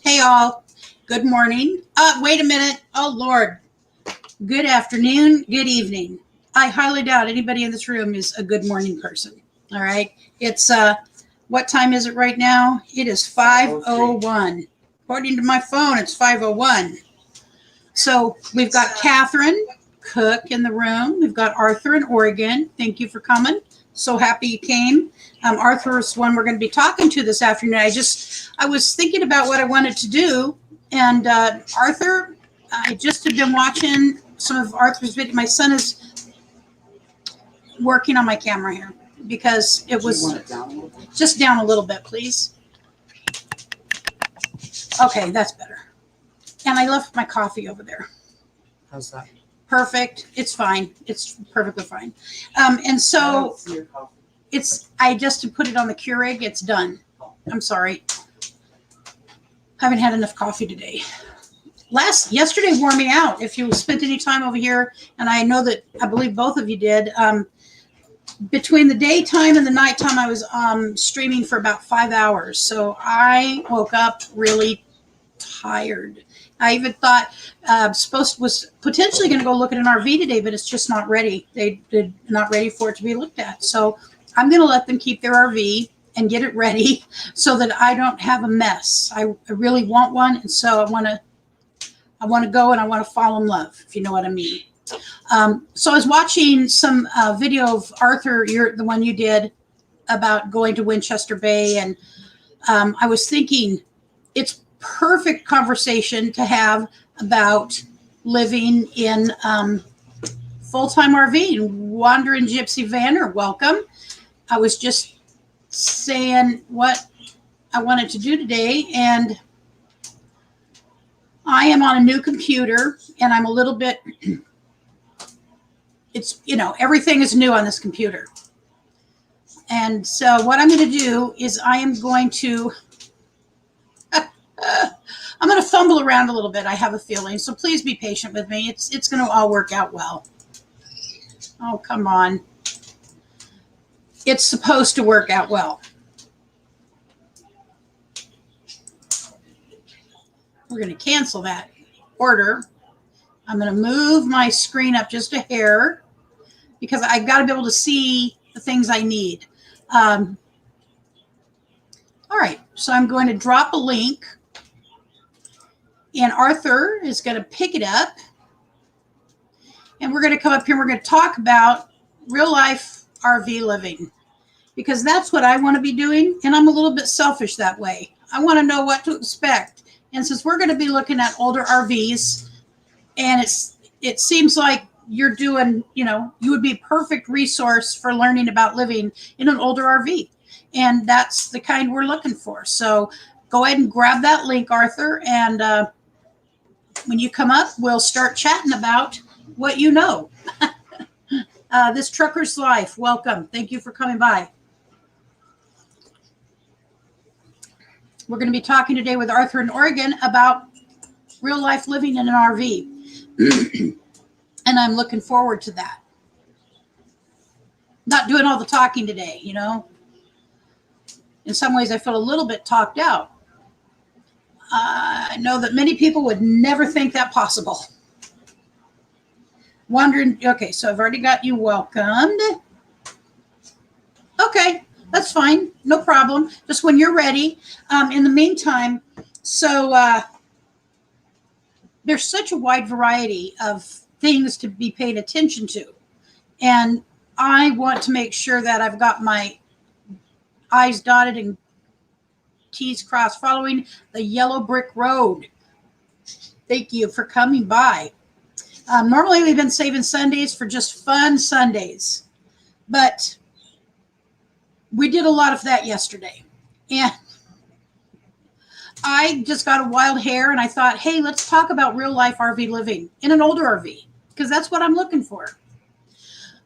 Hey all, good morning. Wait a minute. Oh Lord. Good afternoon, good evening. I highly doubt anybody in this room is a good morning person. All right. It's what time is it right now? It is 5:01. According to my phone, it's 5:01. So we've got Catherine Cook in the room. We've got Arthur in Oregon. Thank you for coming. So happy you came. Arthur's one we're going to be talking to this afternoon. I was thinking about what I wanted to do. And Arthur, I just have been watching some of Arthur's video. My son is working on my camera here because it was just down a little bit, please. Okay, that's better. And I left my coffee over there. How's that? Perfect. It's fine. It's perfectly fine. And so I just put it on the Keurig. It's done. I'm sorry. Haven't had enough coffee today. Yesterday wore me out. If you spent any time over here, and I believe both of you did, between the daytime and the nighttime, I was streaming for about 5 hours. So I woke up really tired. I even thought was potentially going to go look at an RV today, but it's just not ready. They're not ready for it to be looked at. So I'm going to let them keep their RV and get it ready so that I don't have a mess. I really want one, and so I want to go and I want to fall in love, if you know what I mean. So I was watching some video of Arthur, the one you did about going to Winchester Bay, and I was thinking it's perfect conversation to have about living in full-time RV. Wandering Gypsy Vanner, welcome. I was just saying what I wanted to do today, and I am on a new computer, and I'm a little bit, everything is new on this computer. And so what I'm going to do is I'm going to fumble around a little bit. I have a feeling. So please be patient with me. It's going to all work out well. Oh, come on. It's supposed to work out well. We're going to cancel that order. I'm going to move my screen up just a hair because I've got to be able to see the things I need. All right. So I'm going to drop a link. And Arthur is going to pick it up. And we're going to come up here and we're going to talk about real life RV living. Because that's what I want to be doing. And I'm a little bit selfish that way. I want to know what to expect. And since we're going to be looking at older RVs, and it seems like you're doing, you would be a perfect resource for learning about living in an older RV. And that's the kind we're looking for. So go ahead and grab that link, Arthur, and when you come up, we'll start chatting about what you know. This Trucker's Life, welcome. Thank you for coming by. We're going to be talking today with Arthur in Oregon about real life living in an RV. And I'm looking forward to that. Not doing all the talking today, In some ways, I feel a little bit talked out. I know that many people would never think that possible. Wondering, okay, so I've already got you welcomed. Okay, that's fine. No problem. Just when you're ready. In the meantime, so there's such a wide variety of things to be paying attention to. And I want to make sure that I've got my I's dotted and T's crossed, following the yellow brick road. Thank you for coming by. Normally we've been saving Sundays for just fun Sundays, but we did a lot of that yesterday. And I just got a wild hair and I thought, hey, let's talk about real life RV living in an older RV, because that's what I'm looking for.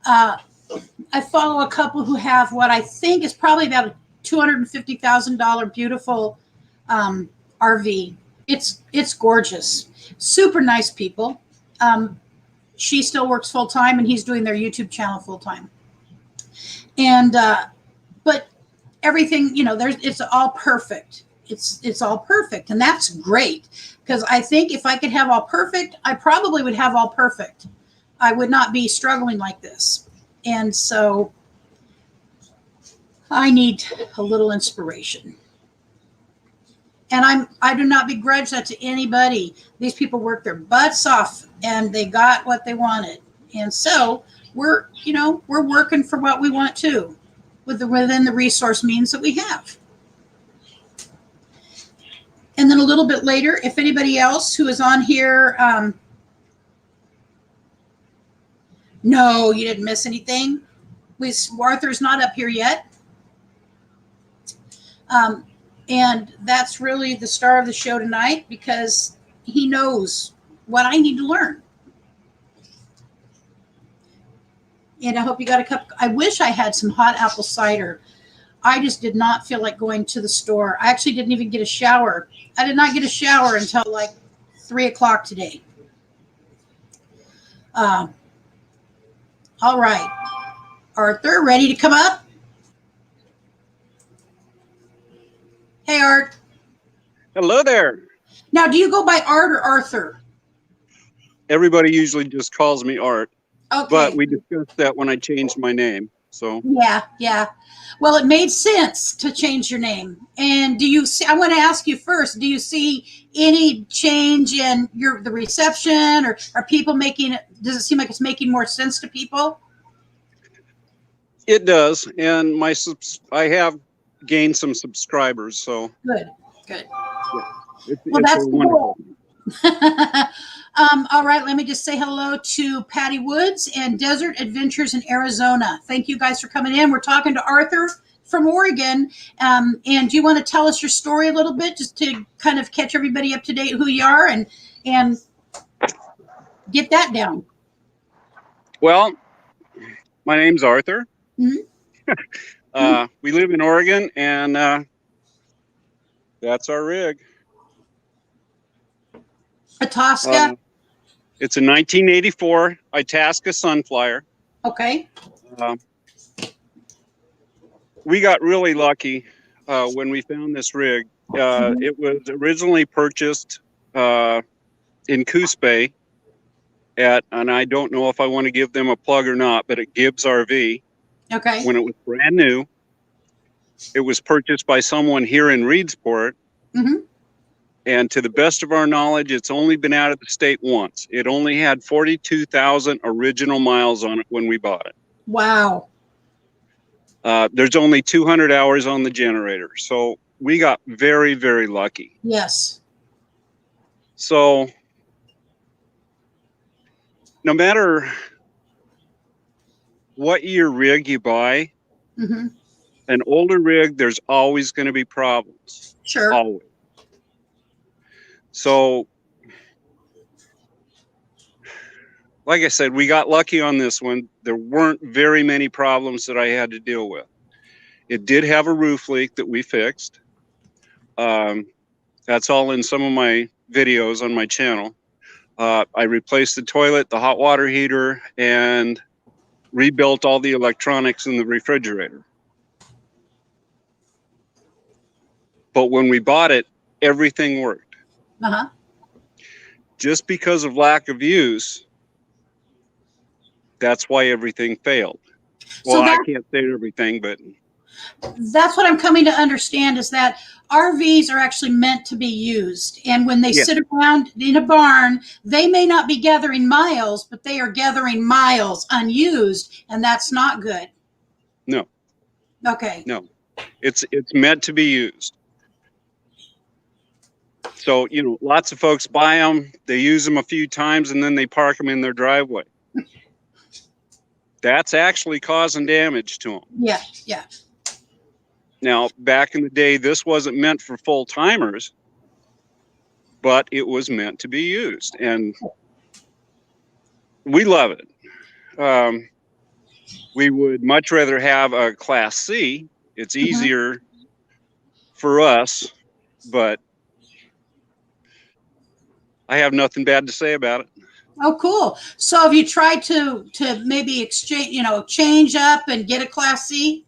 I follow a couple who have what I think is probably about a $250,000 beautiful RV. It's gorgeous. Super nice people. She still works full time and he's doing their YouTube channel full time. And but everything, it's all perfect. it's all perfect, and that's great, because I think if I could have all perfect, I probably would have all perfect. I would not be struggling like this. And so I need a little inspiration. And I do not begrudge that to anybody. These people worked their butts off and they got what they wanted. And so we're working for what we want to within the resource means that we have. And then a little bit later, if anybody else who is on here, no, you didn't miss anything. Arthur's not up here yet. And that's really the star of the show tonight, because he knows what I need to learn. And I hope you got a cup. I wish I had some hot apple cider. I just did not feel like going to the store. I actually didn't even get a shower. I did not get a shower until like 3 o'clock today. All right. Arthur, ready to come up? Hey, Art. Hello there. Now, do you go by Art or Arthur? Everybody usually just calls me Art. Okay. But we discussed that when I changed my name. So yeah. Well, it made sense to change your name. And do you see? I want to ask you first. Do you see any change in the reception, or are people making it? Does it seem like it's making more sense to people? it does, and I have gained some subscribers. So good. Yeah, Well, that's the wonderful. All right, let me just say hello to Patty Woods and Desert Adventures in Arizona. Thank you guys for coming in. We're talking to Arthur from Oregon. And do you want to tell us your story a little bit, just to kind of catch everybody up to date who you are and get that down? Well, my name's Arthur. Mm-hmm. We live in Oregon, and that's our rig. Itasca. It's a 1984 Itasca Sunflyer. Okay. We got really lucky when we found this rig. It was originally purchased in Coos Bay and I don't know if I want to give them a plug or not, but at Gibbs RV. Okay. When it was brand new. It was purchased by someone here in Reedsport. Mm-hmm. And to the best of our knowledge, it's only been out of the state once. It only had 42,000 original miles on it when we bought it. Wow. There's only 200 hours on the generator. So we got very, very lucky. Yes. So no matter what year rig you buy, Mm-hmm. an older rig, there's always going to be problems. Sure. Always. So, like I said, we got lucky on this one. There weren't very many problems that I had to deal with. It did have a roof leak that we fixed. That's all in some of my videos on my channel. I replaced the toilet, the hot water heater, and rebuilt all the electronics in the refrigerator. But when we bought it, everything worked. Uh-huh. Just because of lack of use, that's why everything failed. Well, I can't say everything, but that's what I'm coming to understand, is that RVs are actually meant to be used. And when they sit around in a barn, they may not be gathering miles, but they are gathering miles unused, and that's not good. No. Okay. No. It's meant to be used. So, lots of folks buy them, they use them a few times, and then they park them in their driveway. That's actually causing damage to them. Yeah, yeah. Now, back in the day, this wasn't meant for full-timers, but it was meant to be used, and we love it. We would much rather have a Class C. It's easier for us, but I have nothing bad to say about it. Oh, cool. So have you tried to maybe change up and get a Class C?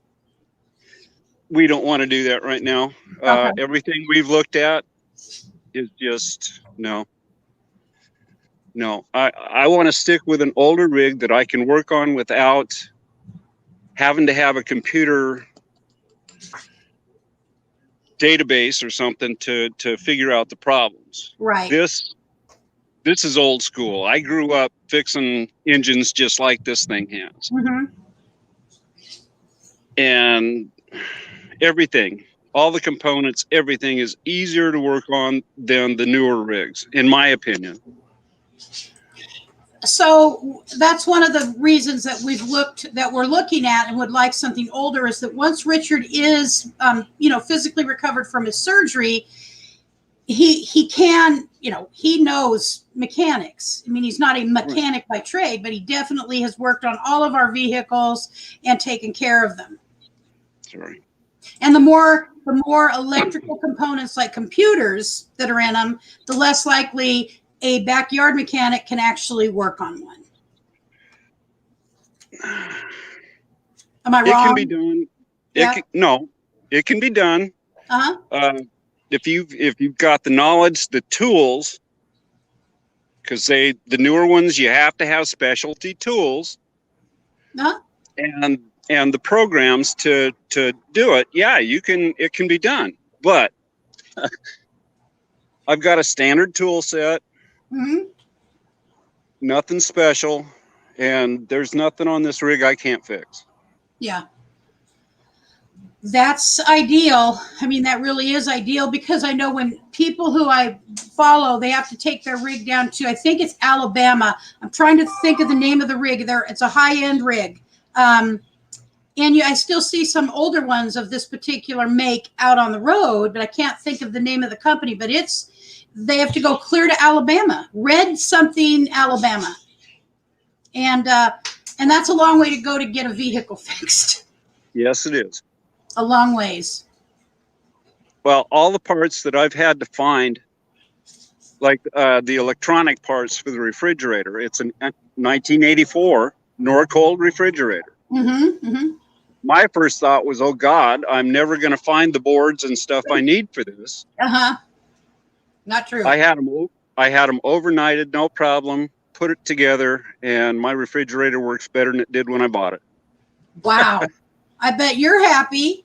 we don't want to do that right now. Okay. Everything we've looked at is just no. I want to stick with an older rig that I can work on without having to have a computer database or something to figure out the problems. Right. This is old school. I grew up fixing engines just like this thing has. Mm-hmm. And everything, all the components, everything is easier to work on than the newer rigs, in my opinion. So that's one of the reasons that we're looking at and would like something older, is that once Richard is, physically recovered from his surgery, he can, he knows mechanics. I mean, he's not a mechanic by trade, but he definitely has worked on all of our vehicles and taken care of them. Sorry. And the more electrical components like computers that are in them, the less likely a backyard mechanic can actually work on one. Am I wrong? It can be done. Yeah. It can be done. Uh-huh. If you've got the knowledge, the tools, because the newer ones, you have to have specialty tools. Uh-huh. And the programs to do it. Yeah, it can be done. But I've got a standard tool set. Mm-hmm. Nothing special, and there's nothing on this rig I can't fix. Yeah. That's ideal. I mean, that really is ideal, because I know when people who I follow, they have to take their rig down to, I think it's Alabama. I'm trying to think of the name of the rig there. It's a high-end rig. And I still see some older ones of this particular make out on the road, but I can't think of the name of the company, but they have to go clear to Alabama, Red something, Alabama. And that's a long way to go to get a vehicle fixed. Yes, it is. A long ways. Well, all the parts that I've had to find, like the electronic parts for the refrigerator, it's a 1984 Norcold refrigerator. Mm-hmm. Mm-hmm. My first thought was, oh God, I'm never going to find the boards and stuff I need for this. Uh-huh. Not true. I had them overnighted, no problem, put it together, and my refrigerator works better than it did when I bought it. Wow. I bet you're happy.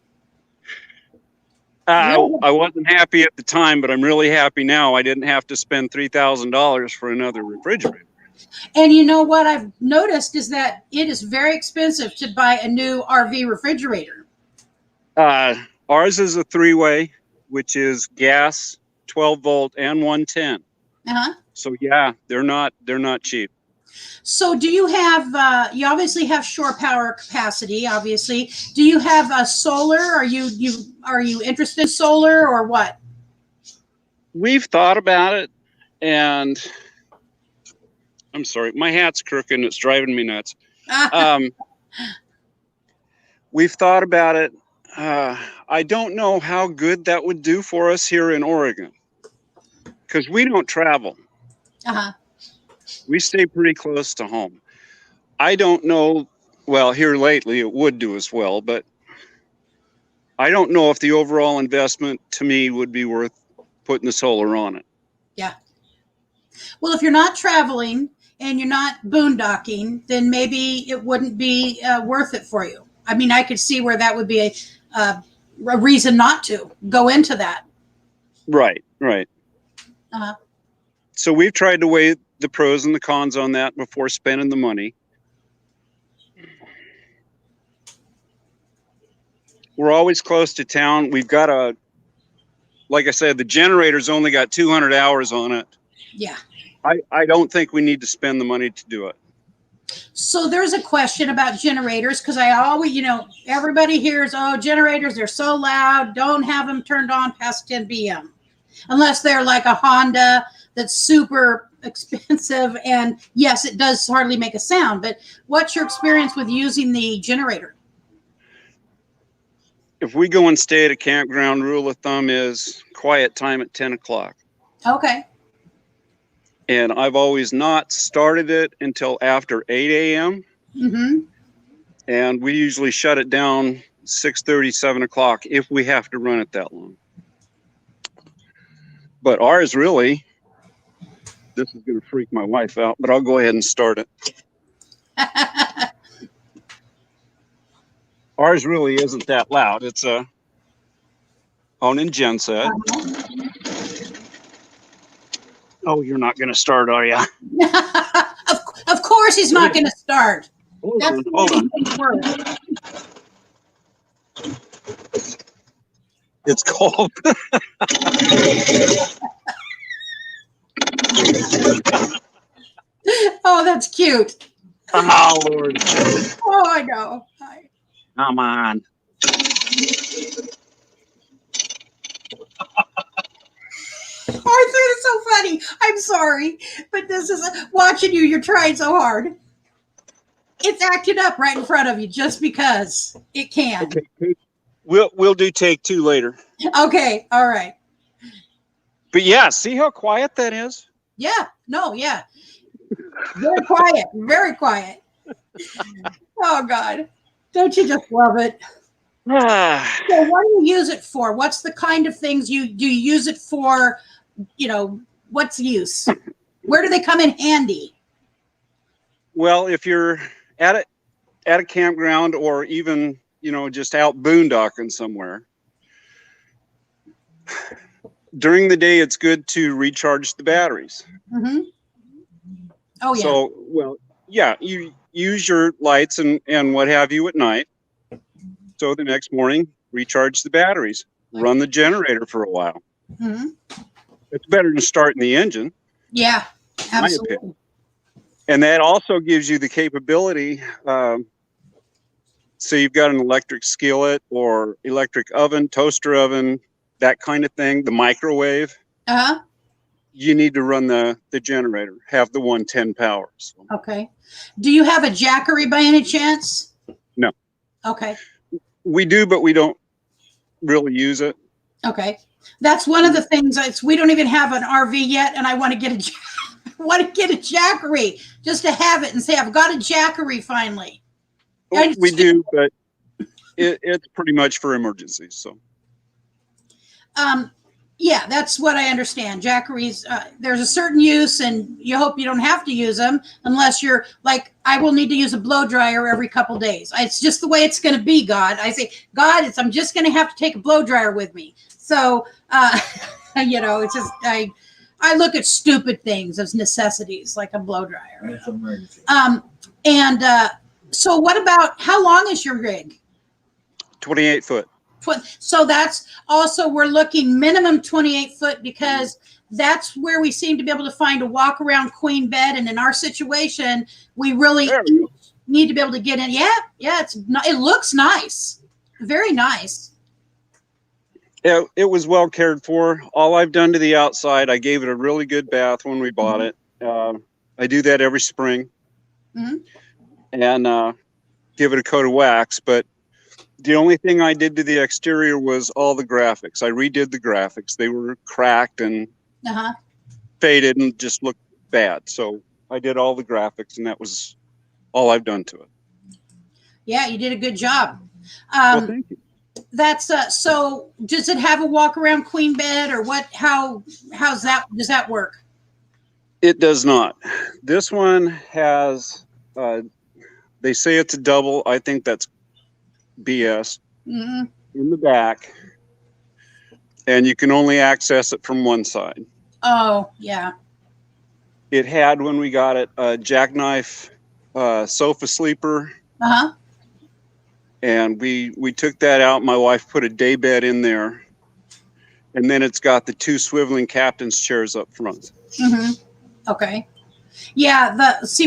I wasn't happy at the time, but I'm really happy now. I didn't have to spend $3,000 for another refrigerator. And you know what I've noticed is that it is very expensive to buy a new RV refrigerator. Ours is a 3-way, which is gas, 12 volt, and 110. Uh-huh. So yeah, they're not cheap. So do you have, you obviously have shore power capacity, obviously. Do you have solar? Are you interested in solar or what? We've thought about it, and I'm sorry, my hat's crooked and it's driving me nuts. We've thought about it. I don't know how good that would do for us here in Oregon, because we don't travel. Uh-huh. We stay pretty close to home. I don't know. Well, here lately it would do as well, but I don't know if the overall investment to me would be worth putting the solar on it. Yeah. Well, if you're not traveling and you're not boondocking, then maybe it wouldn't be worth it for you. I mean, I could see where that would be a reason not to go into that. Right. Uh-huh. So we've tried to weigh the pros and the cons on that before spending the money. We're always close to town. We've got like I said, the generator's only got 200 hours on it. Yeah. I don't think we need to spend the money to do it. So there's a question about generators, because I always, everybody hears, oh, generators, they're so loud. Don't have them turned on past 10 p.m. Unless they're like a Honda that's super expensive. And yes, it does hardly make a sound. But what's your experience with using the generator? If we go and stay at a campground, rule of thumb is quiet time at 10 o'clock. Okay. And I've always not started it until after 8 a.m. Mm-hmm. And we usually shut it down 6:30, 7 o'clock if we have to run it that long. But ours really, this is going to freak my wife out, but I'll go ahead and start it. Ours really isn't that loud. It's a Onan genset. Oh, you're not going to start, are you? Of course he's not going to start. That's the way things work. It's cold. Oh, that's cute. Oh, Lord. Oh, I know. Come on. Oh, I thought it's so funny. I'm sorry, but this is watching you. You're trying so hard. It's acting up right in front of you just because it can. Okay. We'll do take 2 later. Okay. All right. But yeah, see how quiet that is? Yeah. No. Yeah. Very quiet. Very quiet. Oh God. Don't you just love it? So what do you use it for? What's the kind of things you use it for? You know, what's the use? Where do they come in handy? Well, if you're at a campground or even, you know, just out boondocking somewhere, during the day, it's good to recharge the batteries. Mm-hmm. Oh, yeah. So, well, yeah, you use your lights and what have you at night. So the next morning, recharge the batteries, run the generator for a while. Mm-hmm. It's better than starting the engine. Yeah, absolutely. And that also gives you the capability. So you've got an electric skillet or electric oven, toaster oven, that kind of thing, the microwave. Uh-huh. You need to run the generator, have the 110 power. So. Okay. Do you have a Jackery by any chance? No. Okay. We do, but we don't really use it. Okay. That's one of the things. We don't even have an RV yet, and I want to get a Jackery just to have it and say I've got a Jackery finally. We do, but it's pretty much for emergencies. So. Yeah, that's what I understand. Jackeries, there's a certain use, and you hope you don't have to use them unless you're like, I will need to use a blow dryer every couple days. It's just the way it's going to be, God. I say, God, I'm just going to have to take a blow dryer with me. So, you know, it's just, I look at stupid things as necessities, like a blow dryer. So what about, how long is your rig? 28 foot. So that's also, we're looking minimum 28 foot because that's where we seem to be able to find a walk around queen bed. And in our situation, we really need to be able to get in. Yeah. It looks nice. Very nice. Yeah, it was well cared for. All I've done to the outside, I gave it a really good bath when we bought it. I do that every spring. Mm-hmm. And give it a coat of wax. But the only thing I did to the exterior was all the graphics. I redid the graphics. They were cracked and faded and just looked bad. So I did all the graphics, and that was all I've done to it. Yeah, you did a good job. Well, thank you. That's so does it have a walk around queen bed or what? Does that work? It does not. This one has, they say it's a double. I think that's BS. Mm-hmm. In the back, and you can only access it from one side. Oh, yeah. It had, when we got it, a jackknife sofa sleeper. And we took that out. My wife put a day bed in there, and then it's got the 2 swiveling captain's chairs up front. Mm-hmm. Okay. Yeah,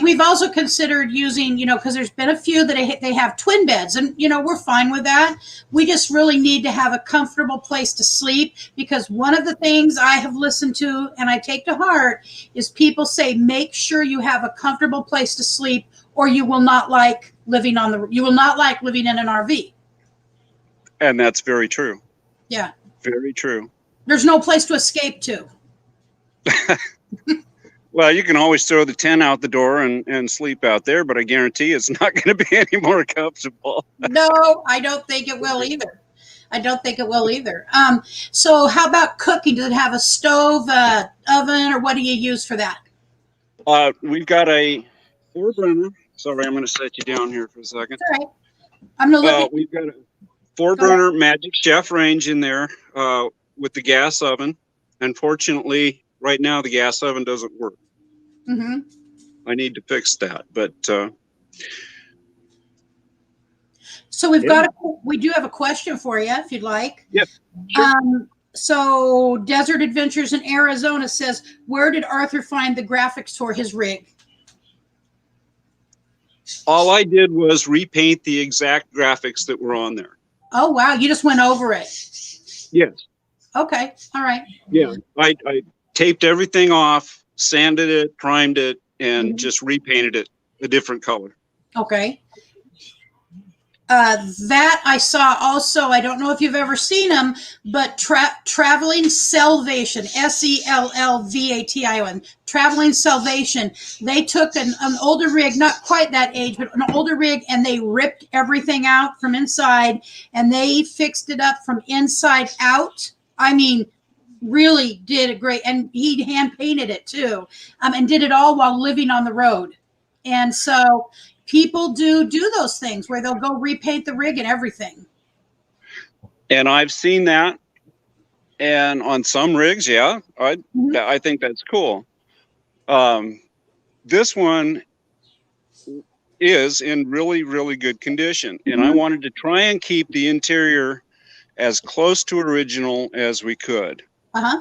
we've also considered using, because there's been a few that they have twin beds, and we're fine with that. We just really need to have a comfortable place to sleep, because one of the things I have listened to and I take to heart is people say make sure you have a comfortable place to sleep, or you will not like living in an RV. And that's very true. Yeah. Very true. There's no place to escape to. Well, you can always throw the tent out the door and sleep out there, but I guarantee it's not going to be any more comfortable. No, I don't think it will either. I don't think it will either. So how about cooking? Does it have a stove, oven, or what do you use for that? We've got a 4-burner. Sorry, I'm going to set you down here for a second. All right. I'm going to look at We've got a 4-burner Magic Chef range in there with the gas oven. Unfortunately, right now the gas oven doesn't work. Mm-hmm. I need to fix that, but so we do have a question for you if you'd like. Yep. Sure. So Desert Adventures in Arizona says, where did Arthur find the graphics for his rig? All I did was repaint the exact graphics that were on there. Oh, wow. You just went over it. Yes. Okay. All right. Yeah. I taped everything off, sanded it, primed it, and just repainted it a different color. Okay. That I saw also. I don't know if you've ever seen them, but Traveling Salvation, Sellvatation, Traveling Salvation. They took an older rig, not quite that age, but an older rig, and they ripped everything out from inside, and they fixed it up from inside out. I mean, really did a great, and he hand painted it too, and did it all while living on the road. And so people do those things where they'll go repaint the rig and everything. And I've seen that. And on some rigs, yeah, I think that's cool. This one is in really, really good condition. And I wanted to try and keep the interior as close to original as we could. Uh-huh.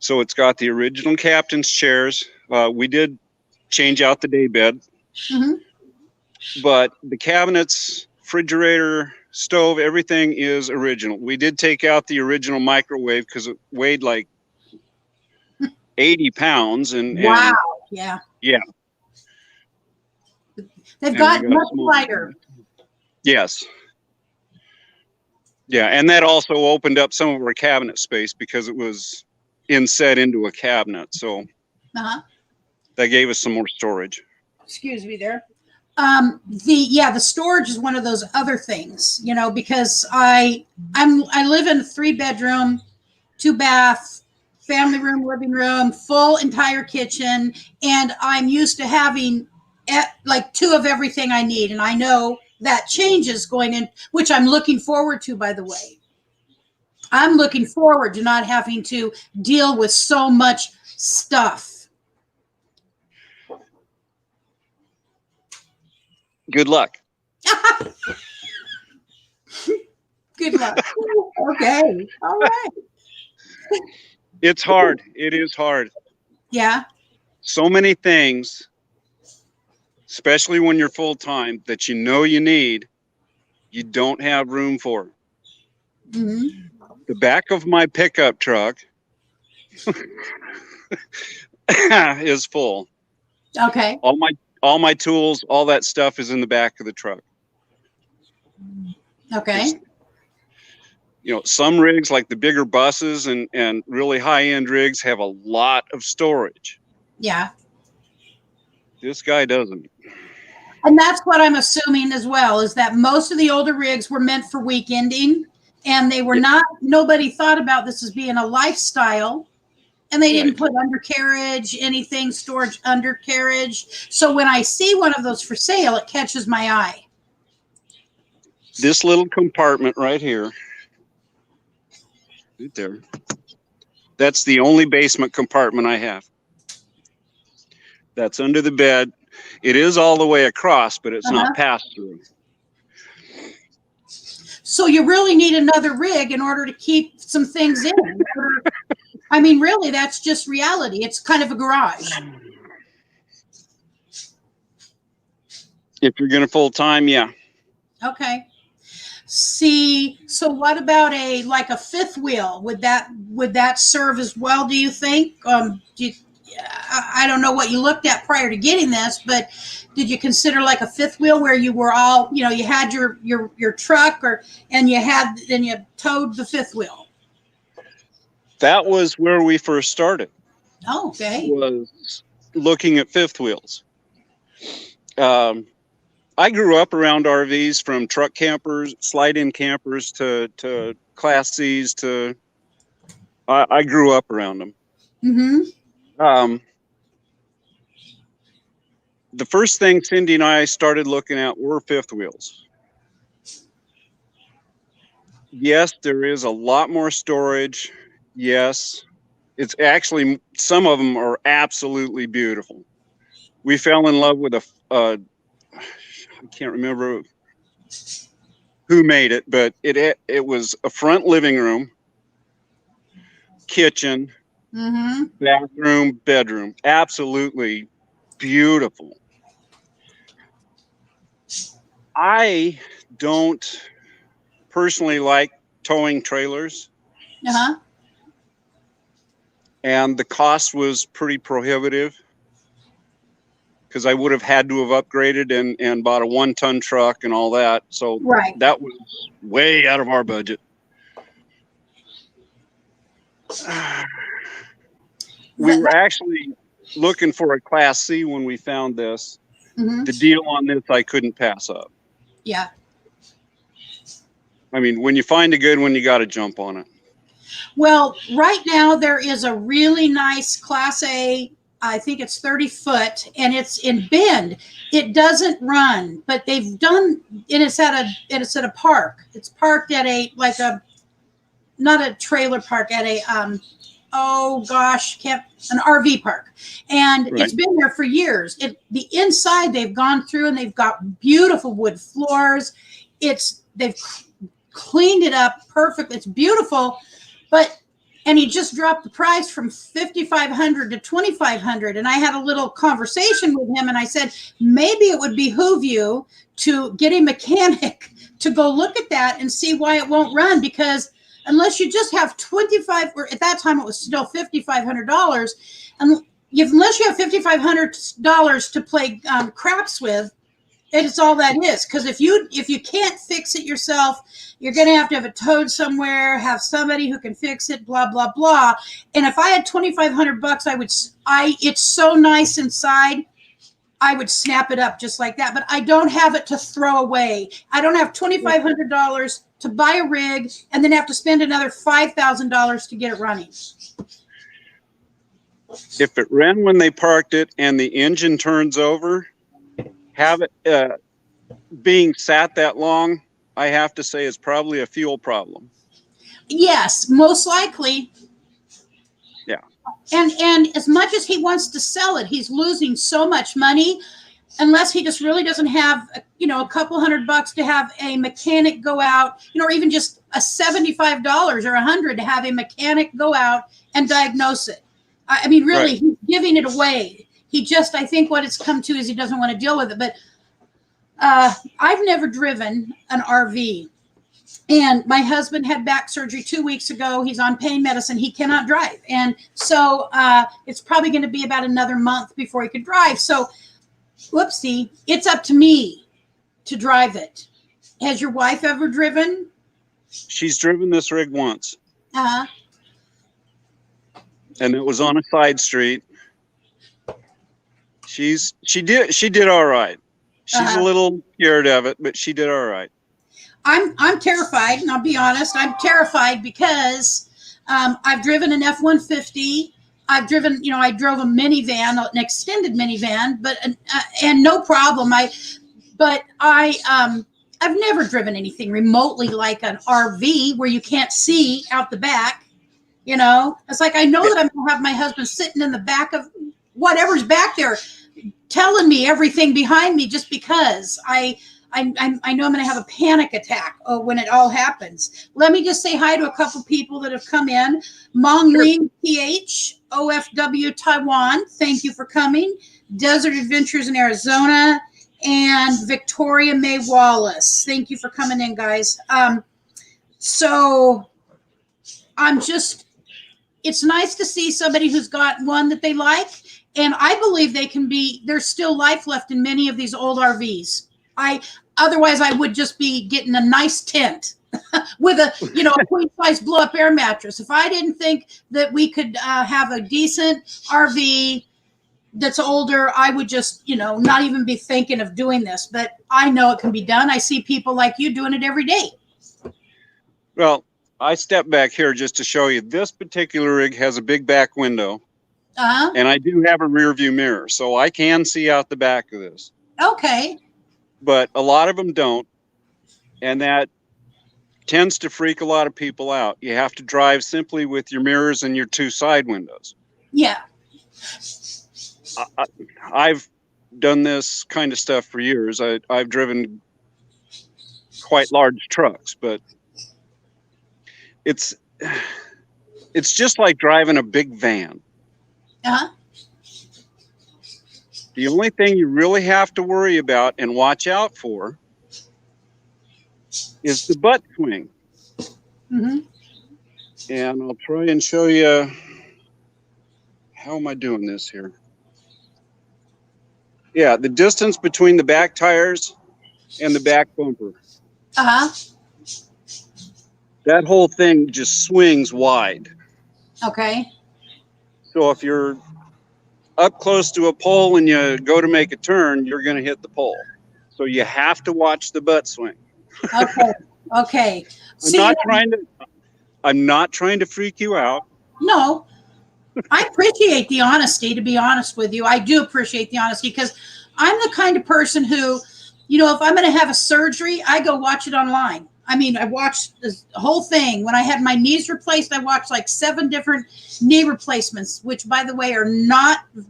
So it's got the original captain's chairs. We did change out the day bed. Mm-hmm. But the cabinets, refrigerator, stove, everything is original. We did take out the original microwave because it weighed like 80 pounds. Wow. Yeah. Yeah. They've got much lighter. Yes. Yeah. And that also opened up some of our cabinet space because it was inset into a cabinet. So that gave us some more storage. Excuse me there. The storage is one of those other things, because I live in a 3-bedroom, 2-bath, family room, living room, full entire kitchen, and I'm used to having like 2 of everything I need, and I know that changes going in, which I'm looking forward to, by the way. I'm looking forward to not having to deal with so much stuff. Good luck. Good luck. Okay. All right. It's hard. It is hard. Yeah. So many things, especially when you're full-time, that you need, you don't have room for. Mm-hmm. The back of my pickup truck is full. Okay. All my tools, all that stuff is in the back of the truck. Okay. Some rigs like the bigger buses and really high-end rigs have a lot of storage. Yeah. This guy doesn't. And that's what I'm assuming as well, is that most of the older rigs were meant for weekending, and they were not, nobody thought about this as being a lifestyle. And they didn't put undercarriage, anything, storage undercarriage. So when I see one of those for sale, it catches my eye. This little compartment right here, right there, that's the only basement compartment I have. That's under the bed. It is all the way across, but it's not passed through. So you really need another rig in order to keep some things in. I mean, really, that's just reality. It's kind of a garage. If you're going to full-time, yeah. Okay. See, so what about a 5th wheel? Would that serve as well, do you think? I don't know what you looked at prior to getting this, but did you consider like a 5th wheel where you were all, you had your truck and you towed the 5th wheel? That was where we first started. Oh, okay. Was looking at fifth wheels. I grew up around RVs, from truck campers, slide-in campers to Class C's to. I grew up around them. Mm-hmm. The first thing Cindy and I started looking at were fifth wheels. Yes, there is a lot more storage. Yes, it's actually, some of them are absolutely beautiful. We fell in love with I can't remember who made it, but it was a front living room, kitchen, Mm-hmm. bathroom, bedroom. Absolutely beautiful. I don't personally like towing trailers, Uh-huh. and the cost was pretty prohibitive, because I would have had to have upgraded and bought a 1-ton truck and all that. So Right. that was way out of our budget. We were actually looking for a Class C when we found this. Mm-hmm. The deal on this I couldn't pass up. Yeah. I mean, when you find a good one, you got to jump on it. Well, right now there is a really nice Class A. I think it's 30 foot, and it's in Bend. It doesn't run, but they've done, and it's at a park. It's parked at not a trailer park, at a oh gosh, an RV park, and Right. It's been there for years. The inside they've gone through, and they've got beautiful wood floors. They've cleaned it up perfect. It's beautiful, and he just dropped the price from $5,500 to $2,500. And I had a little conversation with him, and I said, maybe it would behoove you to get a mechanic to go look at that and see why it won't run, because unless you just have or at that time it was still $5,500, and unless you have $5,500 to play craps with, it's all that is. Because if you can't fix it yourself, you're going to have it towed somewhere, have somebody who can fix it, blah blah blah. And if I had $2,500, it's so nice inside, I would snap it up just like that. But I don't have it to throw away. I don't have $2,500 to buy a rig and then have to spend another $5,000 to get it running. If it ran when they parked it and the engine turns over, have it being sat that long, I have to say is probably a fuel problem. Yes, most likely. Yeah. And as much as he wants to sell it, he's losing so much money, unless he just really doesn't have, a couple $100 to have a mechanic go out, or even just a $75 or $100 to have a mechanic go out and diagnose it. I mean, really, Right. He's giving it away. I think what it's come to is he doesn't want to deal with it. But I've never driven an RV. And my husband had back surgery 2 weeks ago. He's on pain medicine. He cannot drive. And so it's probably going to be about another month before he could drive. So, whoopsie, it's up to me to drive it. Has your wife ever driven? She's driven this rig once. Uh-huh. And it was on a side street. She did all right. She's a little scared of it, but she did all right. I'm terrified, and I'll be honest. I'm terrified because I've driven an F-150. I've driven, I drove a minivan, an extended minivan, but and no problem. I've never driven anything remotely like an RV where you can't see out the back. It's like I know that I'm gonna have my husband sitting in the back of whatever's back there, telling me everything behind me, just because I know I'm going to have a panic attack when it all happens. Let me just say hi to a couple people that have come in. Mong Ling PH, OFW Taiwan, thank you for coming. Desert Adventures in Arizona, and Victoria May Wallace, thank you for coming in, guys. So it's nice to see somebody who's got one that they like, and I believe there's still life left in many of these old RVs. Otherwise I would just be getting a nice tent with a queen size blow up air mattress. If I didn't think that we could have a decent RV that's older, I would just, not even be thinking of doing this. But I know it can be done. I see people like you doing it every day. Well, I step back here just to show you this particular rig has a big back window. Uh-huh. And I do have a rear view mirror, so I can see out the back of this. Okay. But a lot of them don't. And that tends to freak a lot of people out. You have to drive simply with your mirrors and your two side windows. Yeah. I've done this kind of stuff for years. I've driven quite large trucks, but it's just like driving a big van. Uh-huh. The only thing you really have to worry about and watch out for is the butt swing. Mm-hmm. And I'll try and show you, how am I doing this here? Yeah, the distance between the back tires and the back bumper. Uh-huh. That whole thing just swings wide. Okay. So if you're up close to a pole and you go to make a turn, you're going to hit the pole. So you have to watch the butt swing. Okay. Okay. I'm not trying to freak you out. No, I appreciate the honesty, to be honest with you. I do appreciate the honesty because I'm the kind of person who, if I'm going to have a surgery, I go watch it online. I mean, I watched this whole thing. When I had my knees replaced, I watched like 7 different knee replacements, which, by the way,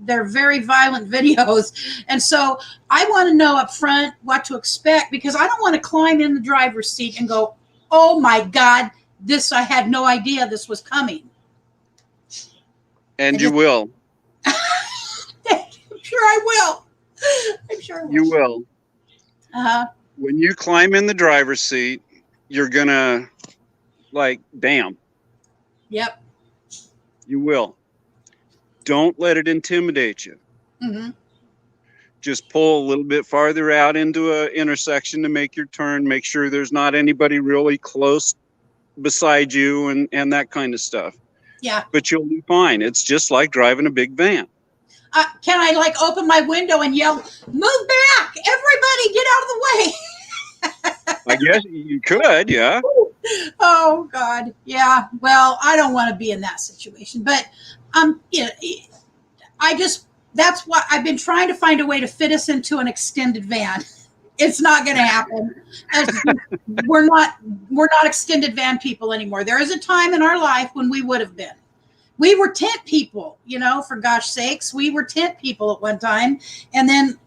they're very violent videos. And so I want to know up front what to expect, because I don't want to climb in the driver's seat and go, oh my God, I had no idea this was coming. And you will. I'm sure I will. I'm sure I will. You will. Uh-huh. When you climb in the driver's seat, you're going to bam. Yep. You will. Don't let it intimidate you. Mm-hmm. Just pull a little bit farther out into an intersection to make your turn. Make sure there's not anybody really close beside you and that kind of stuff. Yeah. But you'll be fine. It's just like driving a big van. Can I open my window and yell, move back, everybody get out of the way? I guess you could, yeah. Oh God. Yeah. Well, I don't want to be in that situation, but that's why I've been trying to find a way to fit us into an extended van. It's not going to happen. We're not extended van people anymore. There is a time in our life when we would have been. We were tent people, for gosh sakes, we were tent people at one time. And then,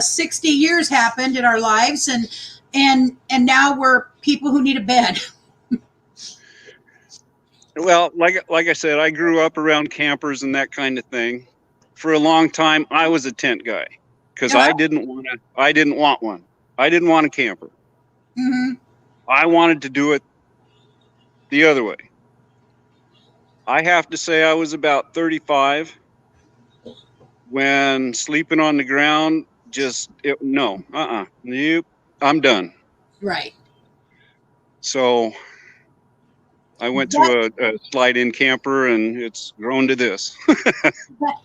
60 years happened in our lives, and now we're people who need a bed. Well, like I said, I grew up around campers and that kind of thing. For a long time, I was a tent guy because I didn't want one. I didn't want a camper. Mm-hmm. I wanted to do it the other way. I have to say I was about 35 when sleeping on the ground, nope, I'm done. Right. So I went to a slide-in camper, and it's grown to this. But,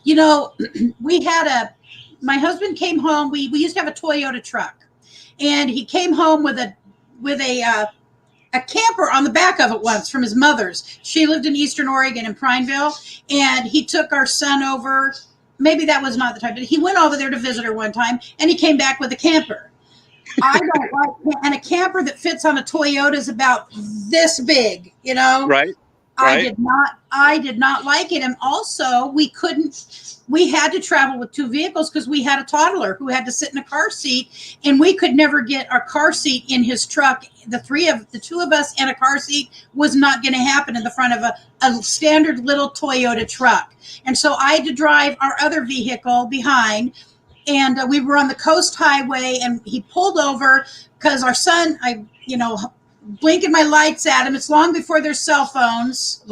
my husband came home. We used to have a Toyota truck, and he came home with a camper on the back of it once from his mother's. She lived in Eastern Oregon in Prineville, and he took our son over. Maybe that was not the time, but he went over there to visit her one time, and he came back with a camper. I don't like, and a camper that fits on a Toyota is about this big, Right. I did not like it. And also we had to travel with 2 vehicles because we had a toddler who had to sit in a car seat, and we could never get our car seat in his truck. The 2 of us in a car seat was not going to happen in the front of a standard little Toyota truck. And so I had to drive our other vehicle behind. And we were on the coast highway, and he pulled over because our son, blinking my lights at him. It's long before cell phones.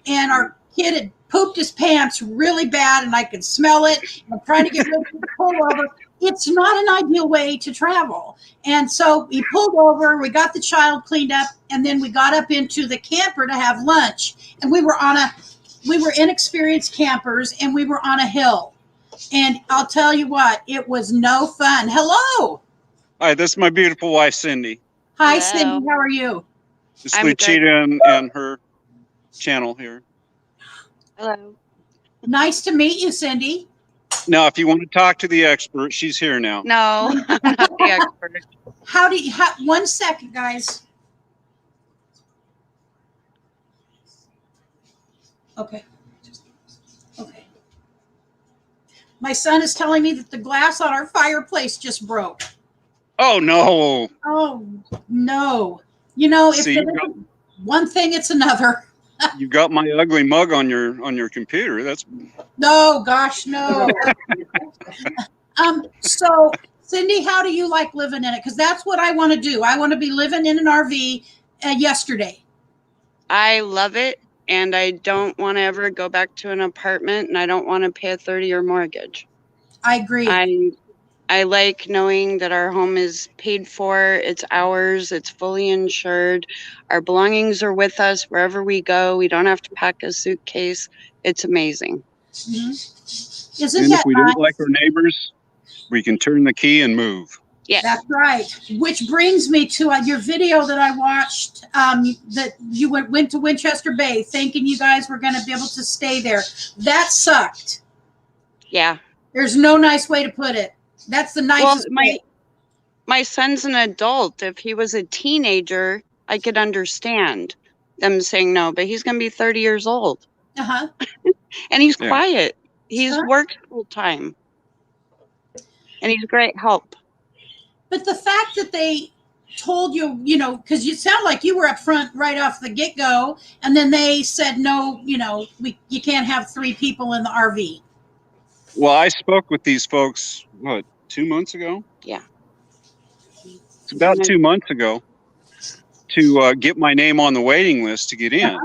And our kid had pooped his pants really bad, and I could smell it. I'm trying to get rid of the pullover. It's not an ideal way to travel. And so he pulled over, we got the child cleaned up, and then we got up into the camper to have lunch. And we were on we were inexperienced campers and we were on a hill. And I'll tell you what, it was no fun. Hello. Hi, this is my beautiful wife, Cindy. Hi, Hello. Cindy. How are you? This is I'm good. Luchita and her channel here. Hello. Nice to meet you, Cindy. Now, if you want to talk to the expert, she's here now. No, I'm not the expert. How do you, 1 second, guys. Okay. Okay. My son is telling me that the glass on our fireplace just broke. Oh, no. Oh, no. You know, if See, it isn't one thing, it's another. You got my ugly mug on your computer. That's No, gosh, no. So, Cindy, how do you like living in it? Because that's what I want to do. I want to be living in an RV yesterday. I love it, and I don't want to ever go back to an apartment, and I don't want to pay a 30-year mortgage. I agree. I like knowing that our home is paid for, it's ours, it's fully insured. Our belongings are with us wherever we go. We don't have to pack a suitcase. It's amazing. Mm-hmm. Isn't and that if we nice? don't like our neighbors, we can turn the key and move. Yes. That's right. Which brings me to your video that I watched, that you went to Winchester Bay thinking you guys were going to be able to stay there. That sucked. Yeah. There's no nice way to put it. That's the nicest way. My son's an adult. If he was a teenager, I could understand them saying no, but he's going to be 30 years old. Uh-huh. And he's Yeah. quiet. He's worked full time. And he's great help. But the fact that they told you, you know, because you sound like you were up front right off the get-go, and then they said, no, you know, you can't have 3 people in the RV. Well, I spoke with these folks, 2 months ago? Yeah. It's about 2 months ago to get my name on the waiting list to get in,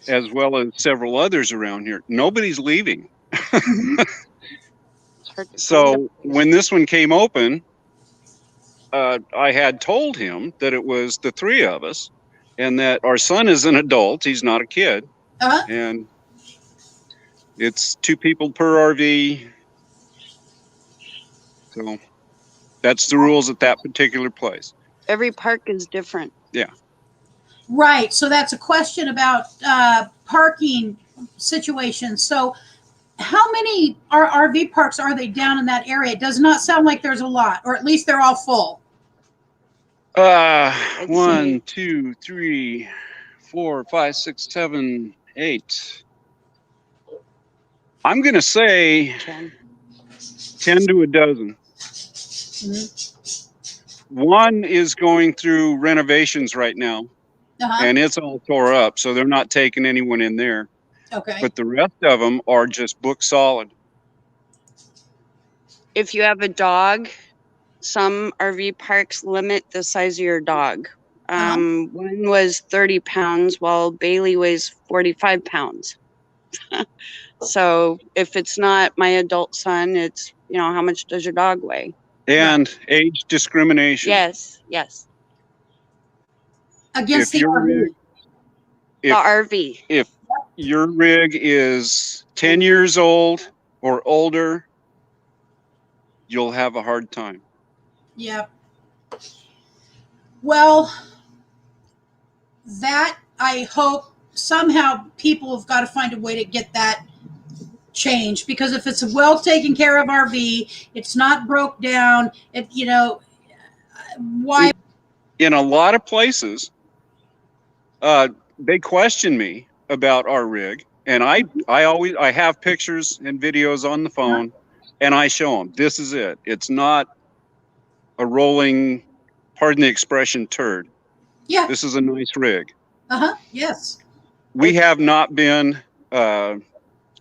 as well as several others around here. Nobody's leaving. So when this one came open, I had told him that it was the 3 of us and that our son is an adult. He's not a kid. And it's 2 people per RV. So that's the rules at that particular place. Every park is different. Yeah. Right. So that's a question about parking situations. So how many RV parks are they down in that area? It does not sound like there's a lot, or at least they're all full. 1, 2, 3, 4, 5, 6, 7, 8. I'm going to say 10 to a dozen. One is going through renovations right now, and it's all tore up, so they're not taking anyone in there. Okay. But the rest of them are just book solid. If you have a dog, some RV parks limit the size of your dog. One was 30 pounds, while Bailey weighs 45 pounds. So if it's not my adult son, it's, you know, how much does your dog weigh? And age discrimination. Yes, yes. Against If the your RV. rig, The RV. if your rig is 10 years old or older, you'll have a hard time. Yep. Well, that I hope somehow people have got to find a way to get that changed, because if it's a well taken care of RV, it's not broke down. It, you know, why? In a lot of places, they question me about our rig, and I have pictures and videos on the phone, and I show them. This is it. It's not a rolling, pardon the expression, turd. Yeah. This is a nice rig. Yes. We have not been.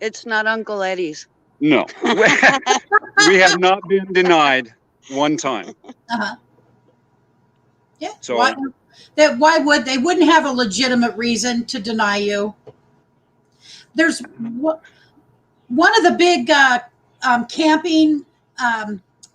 It's not Uncle Eddie's. No, we have not been denied one time. Yeah. So why would they? Wouldn't have a legitimate reason to deny you. There's one of the big camping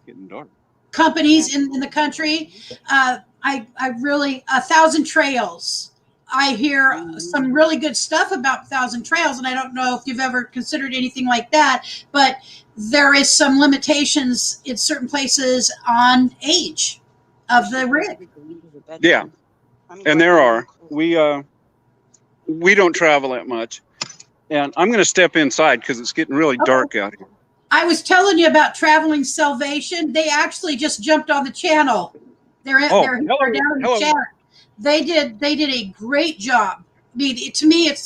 getting dark. companies in the country. I really 1,000 Trails. I hear some really good stuff about Thousand Trails, and I don't know if you've ever considered anything like that, but there is some limitations in certain places on age of the rig. Yeah, and there are. We don't travel that much, and I'm going to step inside because it's getting really dark out here. I was telling you about Traveling Salvation. They actually just jumped on the channel. They're down in the chat. They did a great job. I mean, to me, it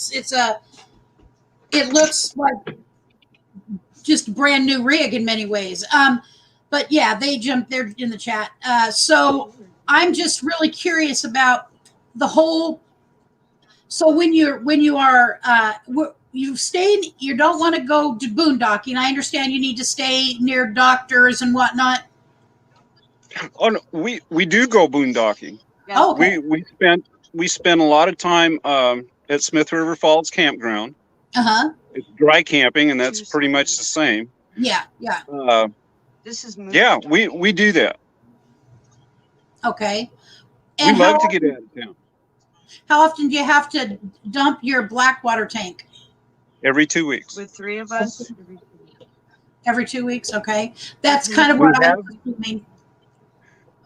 looks like just a brand new rig in many ways. But yeah, they jumped there in the chat. So I'm just really curious about the whole. So when you don't want to go to boondocking. I understand you need to stay near doctors and whatnot. Oh no, we do go boondocking. Oh, okay. We spend a lot of time at Smith River Falls Campground. It's dry camping, and that's pretty much the same. Yeah. Yeah, we do that. Okay. And we love to get out of town. How often do you have to dump your black water tank? Every 2 weeks. With 3 of us. Every 2 weeks, okay. That's kind of what I was assuming.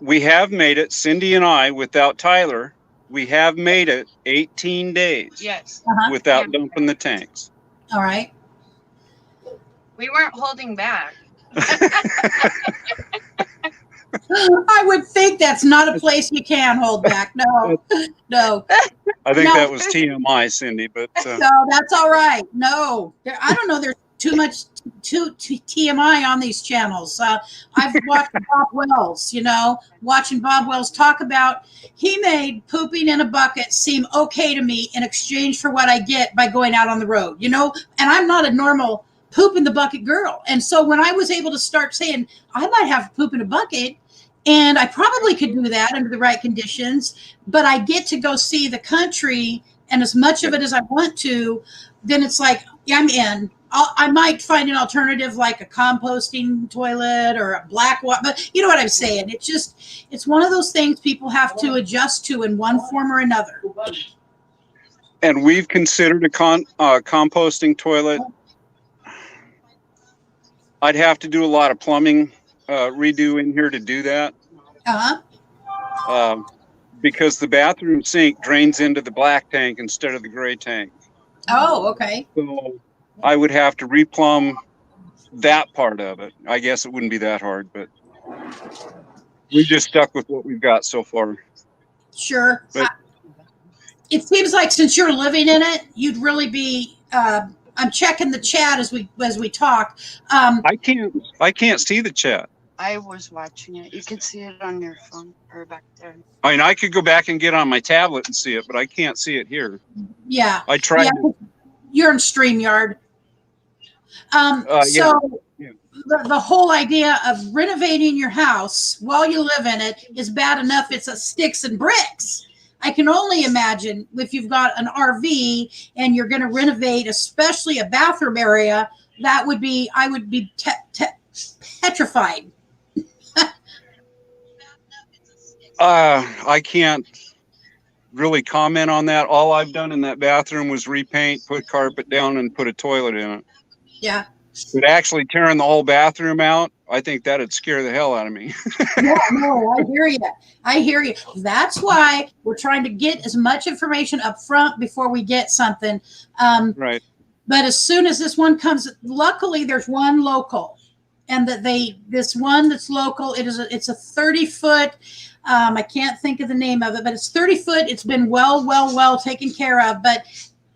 We have made it, Cindy and I, without Tyler, we have made it 18 days. Yes. Without dumping the tanks. All right. We weren't holding back. I would think that's not a place you can hold back. No. I think that was TMI, Cindy, but no, that's all right. No, I don't know. There's too much TMI on these channels. I've watched Bob Wells. Watching Bob Wells talk about he made pooping in a bucket seem okay to me in exchange for what I get by going out on the road. And I'm not a normal poop in the bucket girl. And so when I was able to start saying I might have poop in a bucket. And I probably could do that under the right conditions, but I get to go see the country and as much of it as I want to, then it's like, yeah, I'm in. I might find an alternative like a composting toilet or a black water, but you know what I'm saying? It's one of those things people have to adjust to in one form or another. And we've considered a composting toilet. I'd have to do a lot of plumbing redo in here to do that. Because the bathroom sink drains into the black tank instead of the gray tank. Oh, okay. So I would have to replumb that part of it. I guess it wouldn't be that hard, but we just stuck with what we've got so far. Sure. But, it seems like since you're living in it, you'd really be. I'm checking the chat as we talk. I can't see the chat. I was watching it. You could see it on your phone or back there. I mean, I could go back and get on my tablet and see it, but I can't see it here. Yeah. I tried. Yeah, you're in StreamYard. So the whole idea of renovating your house while you live in it is bad enough. It's a sticks and bricks. I can only imagine if you've got an RV and you're going to renovate, especially a bathroom area, I would be petrified. I can't really comment on that. All I've done in that bathroom was repaint, put carpet down, and put a toilet in it. Yeah. But actually tearing the whole bathroom out, I think that'd scare the hell out of me. Yeah, no, I hear you. That's why we're trying to get as much information up front before we get something. Right. But as soon as this one comes, luckily there's one local, and this one that's local, it's a 30-foot. I can't think of the name of it, but it's 30 foot. It's been well taken care of, but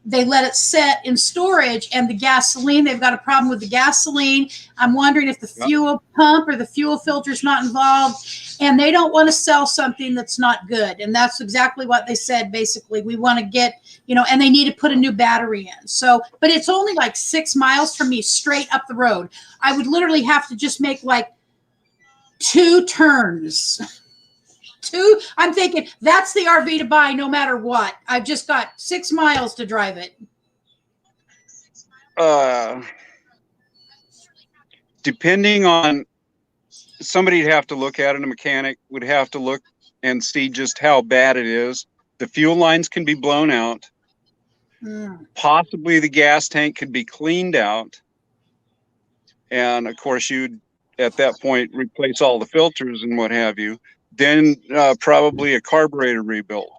they let it set in storage, and the gasoline, they've got a problem with the gasoline. I'm wondering if the fuel pump or the fuel filter is not involved, and they don't want to sell something that's not good. And that's exactly what they said. Basically, we want to get, and they need to put a new battery in. So, but it's only like 6 miles from me straight up the road. I would literally have to just make like 2 turns. I'm thinking that's the RV to buy no matter what. I've just got 6 miles to drive it. Depending on, somebody'd have to look at it, a mechanic would have to look and see just how bad it is. The fuel lines can be blown out. Possibly the gas tank could be cleaned out. And of course, you'd at that point replace all the filters and what have you. Then probably a carburetor rebuild.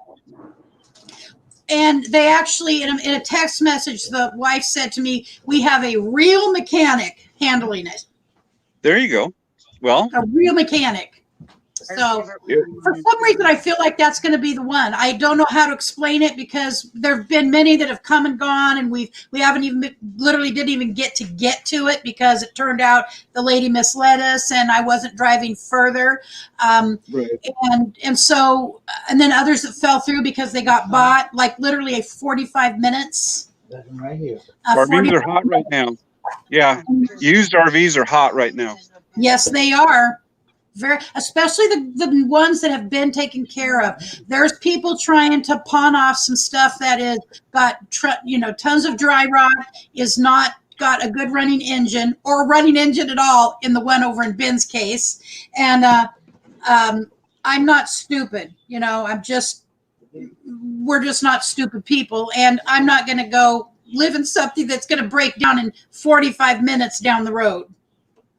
And they actually, in a text message, the wife said to me, we have a real mechanic handling it. There you go. Well, a real mechanic. So for some reason, I feel like that's going to be the one. I don't know how to explain it because there have been many that have come and gone, and we haven't even literally didn't even get to it because it turned out the lady misled us, and I wasn't driving further. right. And so then others that fell through because they got bought, like literally a 45 minutes. Right here. RVs are hot right now. Yeah, used RVs are hot right now. Yes, they are. Very, especially the ones that have been taken care of. There's people trying to pawn off some stuff that is got tons of dry rot, is not got a good running engine or running engine at all in the one over in Ben's case. And I'm not stupid, we're just not stupid people, and I'm not going to go live in something that's going to break down in 45 minutes down the road.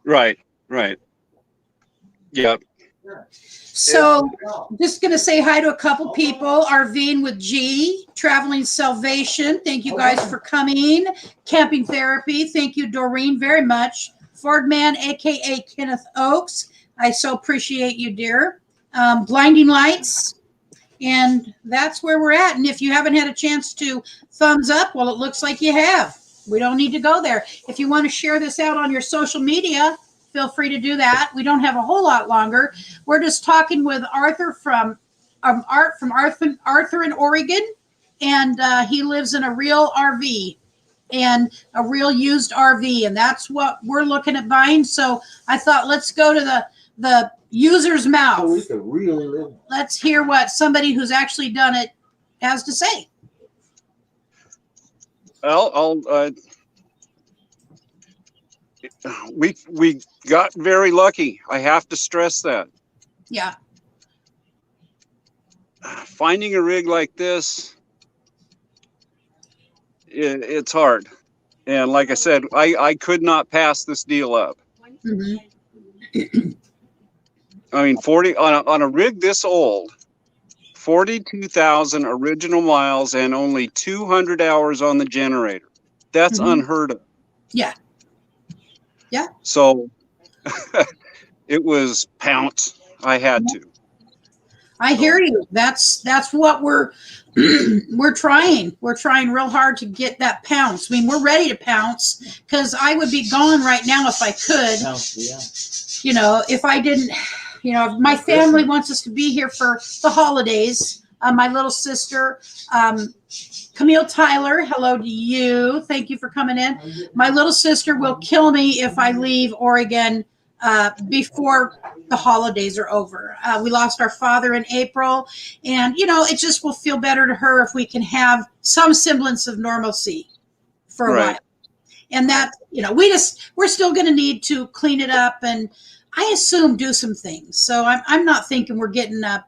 Right. Yep. So just going to say hi to a couple people. RVing with G, Traveling Salvation. Thank you guys for coming. Camping Therapy. Thank you, Doreen, very much. Fordman, a.k.a. Kenneth Oakes. I so appreciate you, dear. Blinding Lights. And that's where we're at. And if you haven't had a chance to thumbs up, well, it looks like you have. We don't need to go there. If you want to share this out on your social media, feel free to do that. We don't have a whole lot longer. We're just talking with Arthur from Arthur in Oregon, and he lives in a real RV and a real used RV, and that's what we're looking at buying. So I thought, let's go to the user's mouth. Oh, we could really live. Let's hear what somebody who's actually done it has to say. Well, we got very lucky. I have to stress that. Yeah. Finding a rig like this, it's hard. And like I said, I could not pass this deal up. Mm-hmm. I mean, 40 on a rig this old, 42,000 original miles and only 200 hours on the generator. That's unheard of. Yeah. Yeah. So it was pounce. I had to. I hear you. That's what we're trying. We're trying real hard to get that pounce. I mean, we're ready to pounce because I would be gone right now if I could. Yeah. If I didn't, my family wants us to be here for the holidays. My little sister, Camille Tyler, hello to you. Thank you for coming in. My little sister will kill me if I leave Oregon before the holidays are over. We lost our father in April, and it just will feel better to her if we can have some semblance of normalcy for a while. And that, we're still going to need to clean it up and I assume do some things. So I'm not thinking we're getting a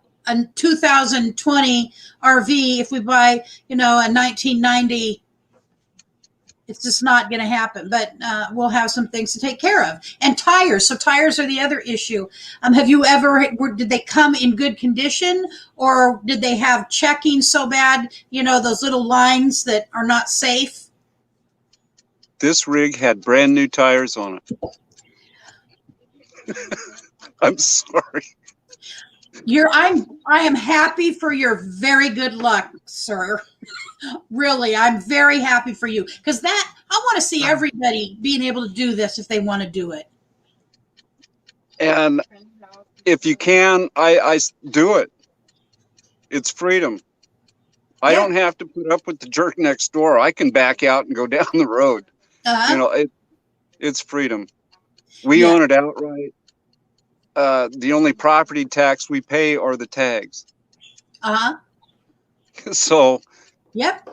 2020 RV if we buy, a 1990. It's just not going to happen, but we'll have some things to take care of. And tires. So tires are the other issue. Have you did they come in good condition, or did they have checking so bad, those little lines that are not safe? This rig had brand new tires on it. I'm sorry. I am happy for your very good luck, sir. Really, I'm very happy for you because I want to see everybody being able to do this if they want to do it. And if you can, I do it. It's freedom. I don't have to put up with the jerk next door. I can back out and go down the road. It's freedom. We own it outright. The only property tax we pay are the tags. So, yep,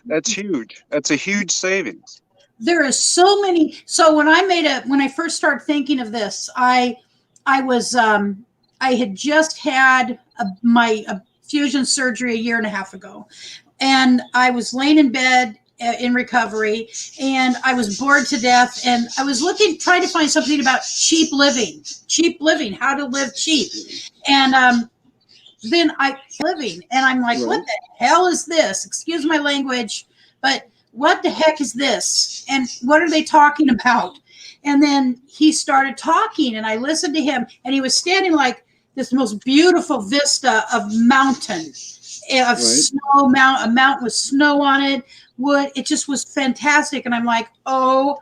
that's huge. That's a huge savings. There is so many. So when I first started thinking of this, I had just had my fusion surgery a year and a half ago. And I was laying in bed in recovery, and I was bored to death. And I was trying to find something about cheap living, how to live cheap. And then I'm like, Right. what the hell is this? Excuse my language, but what the heck is this? And what are they talking about? And then he started talking, and I listened to him, and he was standing like this most beautiful vista of mountain, of snow, a mountain with snow on it, wood. It just was fantastic. And I'm like, oh,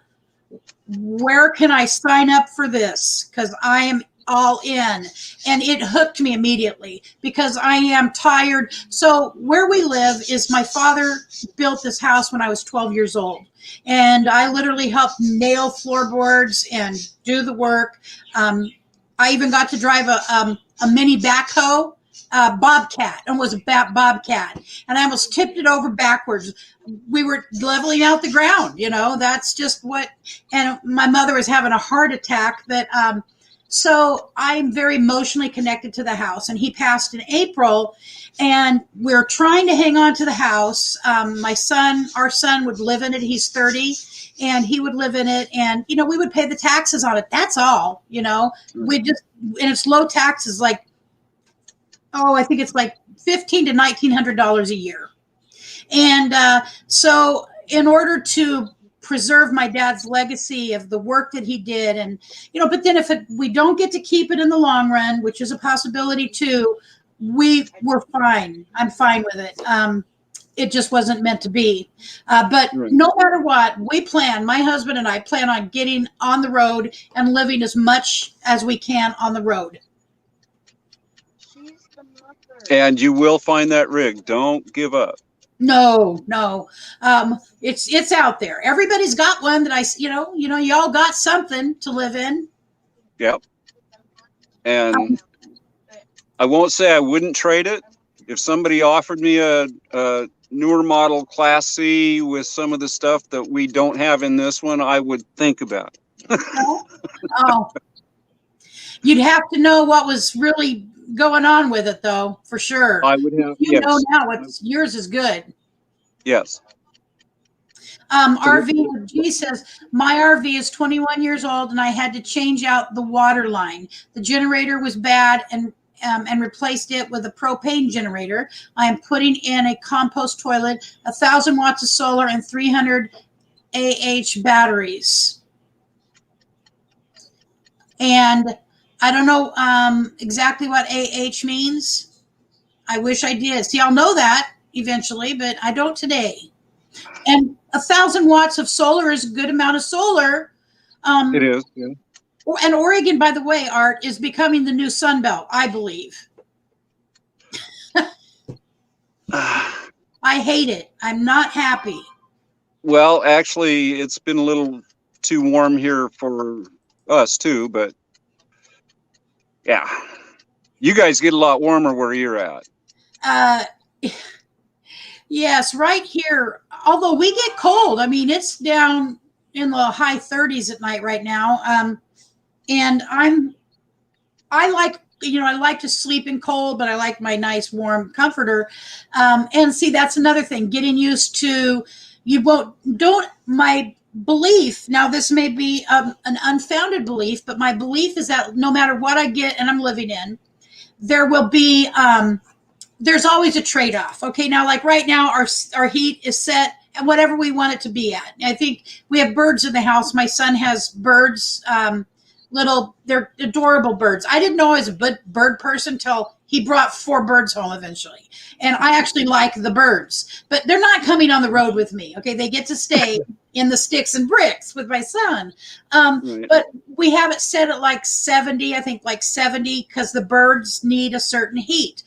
where can I sign up for this? Because I am all in. And it hooked me immediately because I am tired. So where we live is, my father built this house when I was 12 years old. And I literally helped nail floorboards and do the work. I even got to drive a mini backhoe, bobcat, and was a bobcat. And I almost tipped it over backwards. We were leveling out the ground, that's just what, and my mother was having a heart attack. So I'm very emotionally connected to the house, and he passed in April, and we're trying to hang on to the house. Our son would live in it. He's 30, and he would live in it, and, we would pay the taxes on it. That's all, and it's low taxes, like, I think it's like $1,500 to $1,900 a year. And so in order to preserve my dad's legacy of the work that he did, and, but then if we don't get to keep it in the long run, which is a possibility too, we're fine. I'm fine with it. It just wasn't meant to be. But no matter what, my husband and I plan on getting on the road and living as much as we can on the road. And you will find that rig. Don't give up. No. It's out there. Everybody's got one that y'all got something to live in. Yep. And I won't say I wouldn't trade it. If somebody offered me a newer model Class C with some of the stuff that we don't have in this one, I would think about it. Oh, you'd have to know what was really going on with it, though, for sure. I would have. You know now yours is good. Yes. RV G says, my RV is 21 years old, and I had to change out the water line. The generator was bad, and replaced it with a propane generator. I am putting in a compost toilet, 1,000 watts of solar, and 300 AH batteries. And I don't know exactly what AH means. I wish I did. See, I'll know that eventually, but I don't today. And 1,000 watts of solar is a good amount of solar. It is. Yeah. And Oregon, by the way, Art, is becoming the new Sun Belt, I believe. I hate it. I'm not happy. Well, actually, it's been a little too warm here for us too, but yeah, you guys get a lot warmer where you're at. Yes, right here. Although we get cold. I mean, it's down in the high 30s at night right now. And I like to sleep in cold, but I like my nice warm comforter. And see, that's another thing, getting used to, my belief, now this may be an unfounded belief, but my belief is that no matter what I get and I'm living in, there will be, there's always a trade-off. Okay. Now, like right now, our heat is set at whatever we want it to be at. I think we have birds in the house. My son has birds, they're adorable birds. I didn't know I was a bird person till he brought 4 birds home eventually. And I actually like the birds, but they're not coming on the road with me. Okay. They get to stay in the sticks and bricks with my son. Right. But we have it set at like 70, I think like 70, because the birds need a certain heat.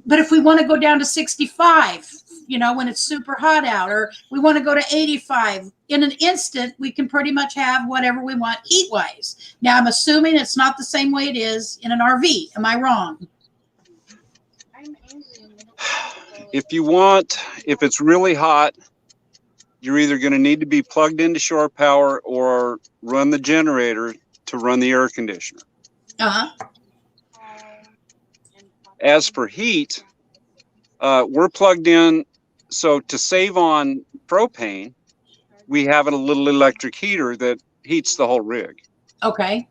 But if we want to go down to 65, when it's super hot out, or we want to go to 85, in an instant, we can pretty much have whatever we want heat-wise. Now, I'm assuming it's not the same way it is in an RV. Am I wrong? If it's really hot, you're either going to need to be plugged into shore power or run the generator to run the air conditioner. Uh-huh. As for heat, we're plugged in. So to save on propane, we have a little electric heater that heats the whole rig. Okay.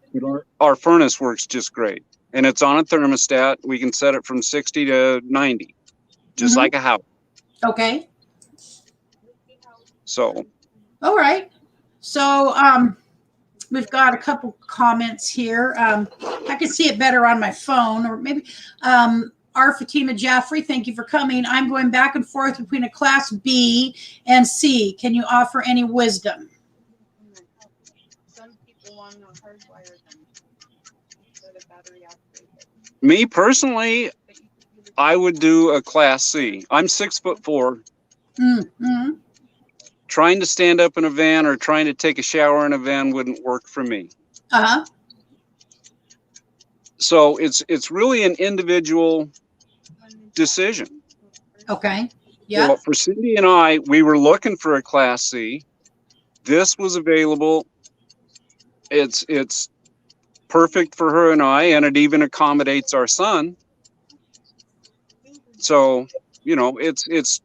Our furnace works just great. And it's on a thermostat. We can set it from 60 to 90, just like a house. Okay. So. All right. So we've got a couple comments here. I can see it better on my phone, or maybe our Fatima Jaffrey, thank you for coming. I'm going back and forth between a class B and C. Can you offer any wisdom? Some people want to hardwire them instead of battery operated. Me personally, I would do a class C. I'm 6'4". Mm-hmm. Trying to stand up in a van or trying to take a shower in a van wouldn't work for me. Uh-huh. So it's really an individual decision. Okay. Yeah. Well, for Cindy and I, we were looking for a class C. This was available. It's perfect for her and I, and it even accommodates our son. So, you know, it's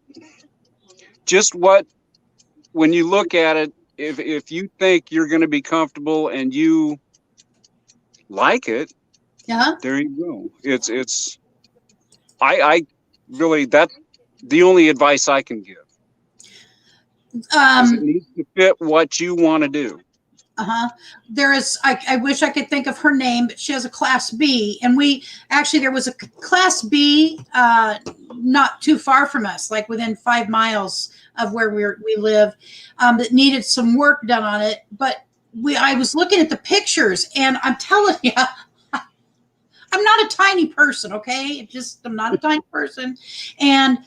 just when you look at it, if you think you're going to be comfortable and you like it, there you go. I really, that's the only advice I can give. It needs to fit what you want to do. There is, I wish I could think of her name, but she has a class B, and there was a class B not too far from us, like within 5 miles of where we live, that needed some work done on it. But I was looking at the pictures, and I'm telling you, I'm not a tiny person, okay? I'm not a tiny person. And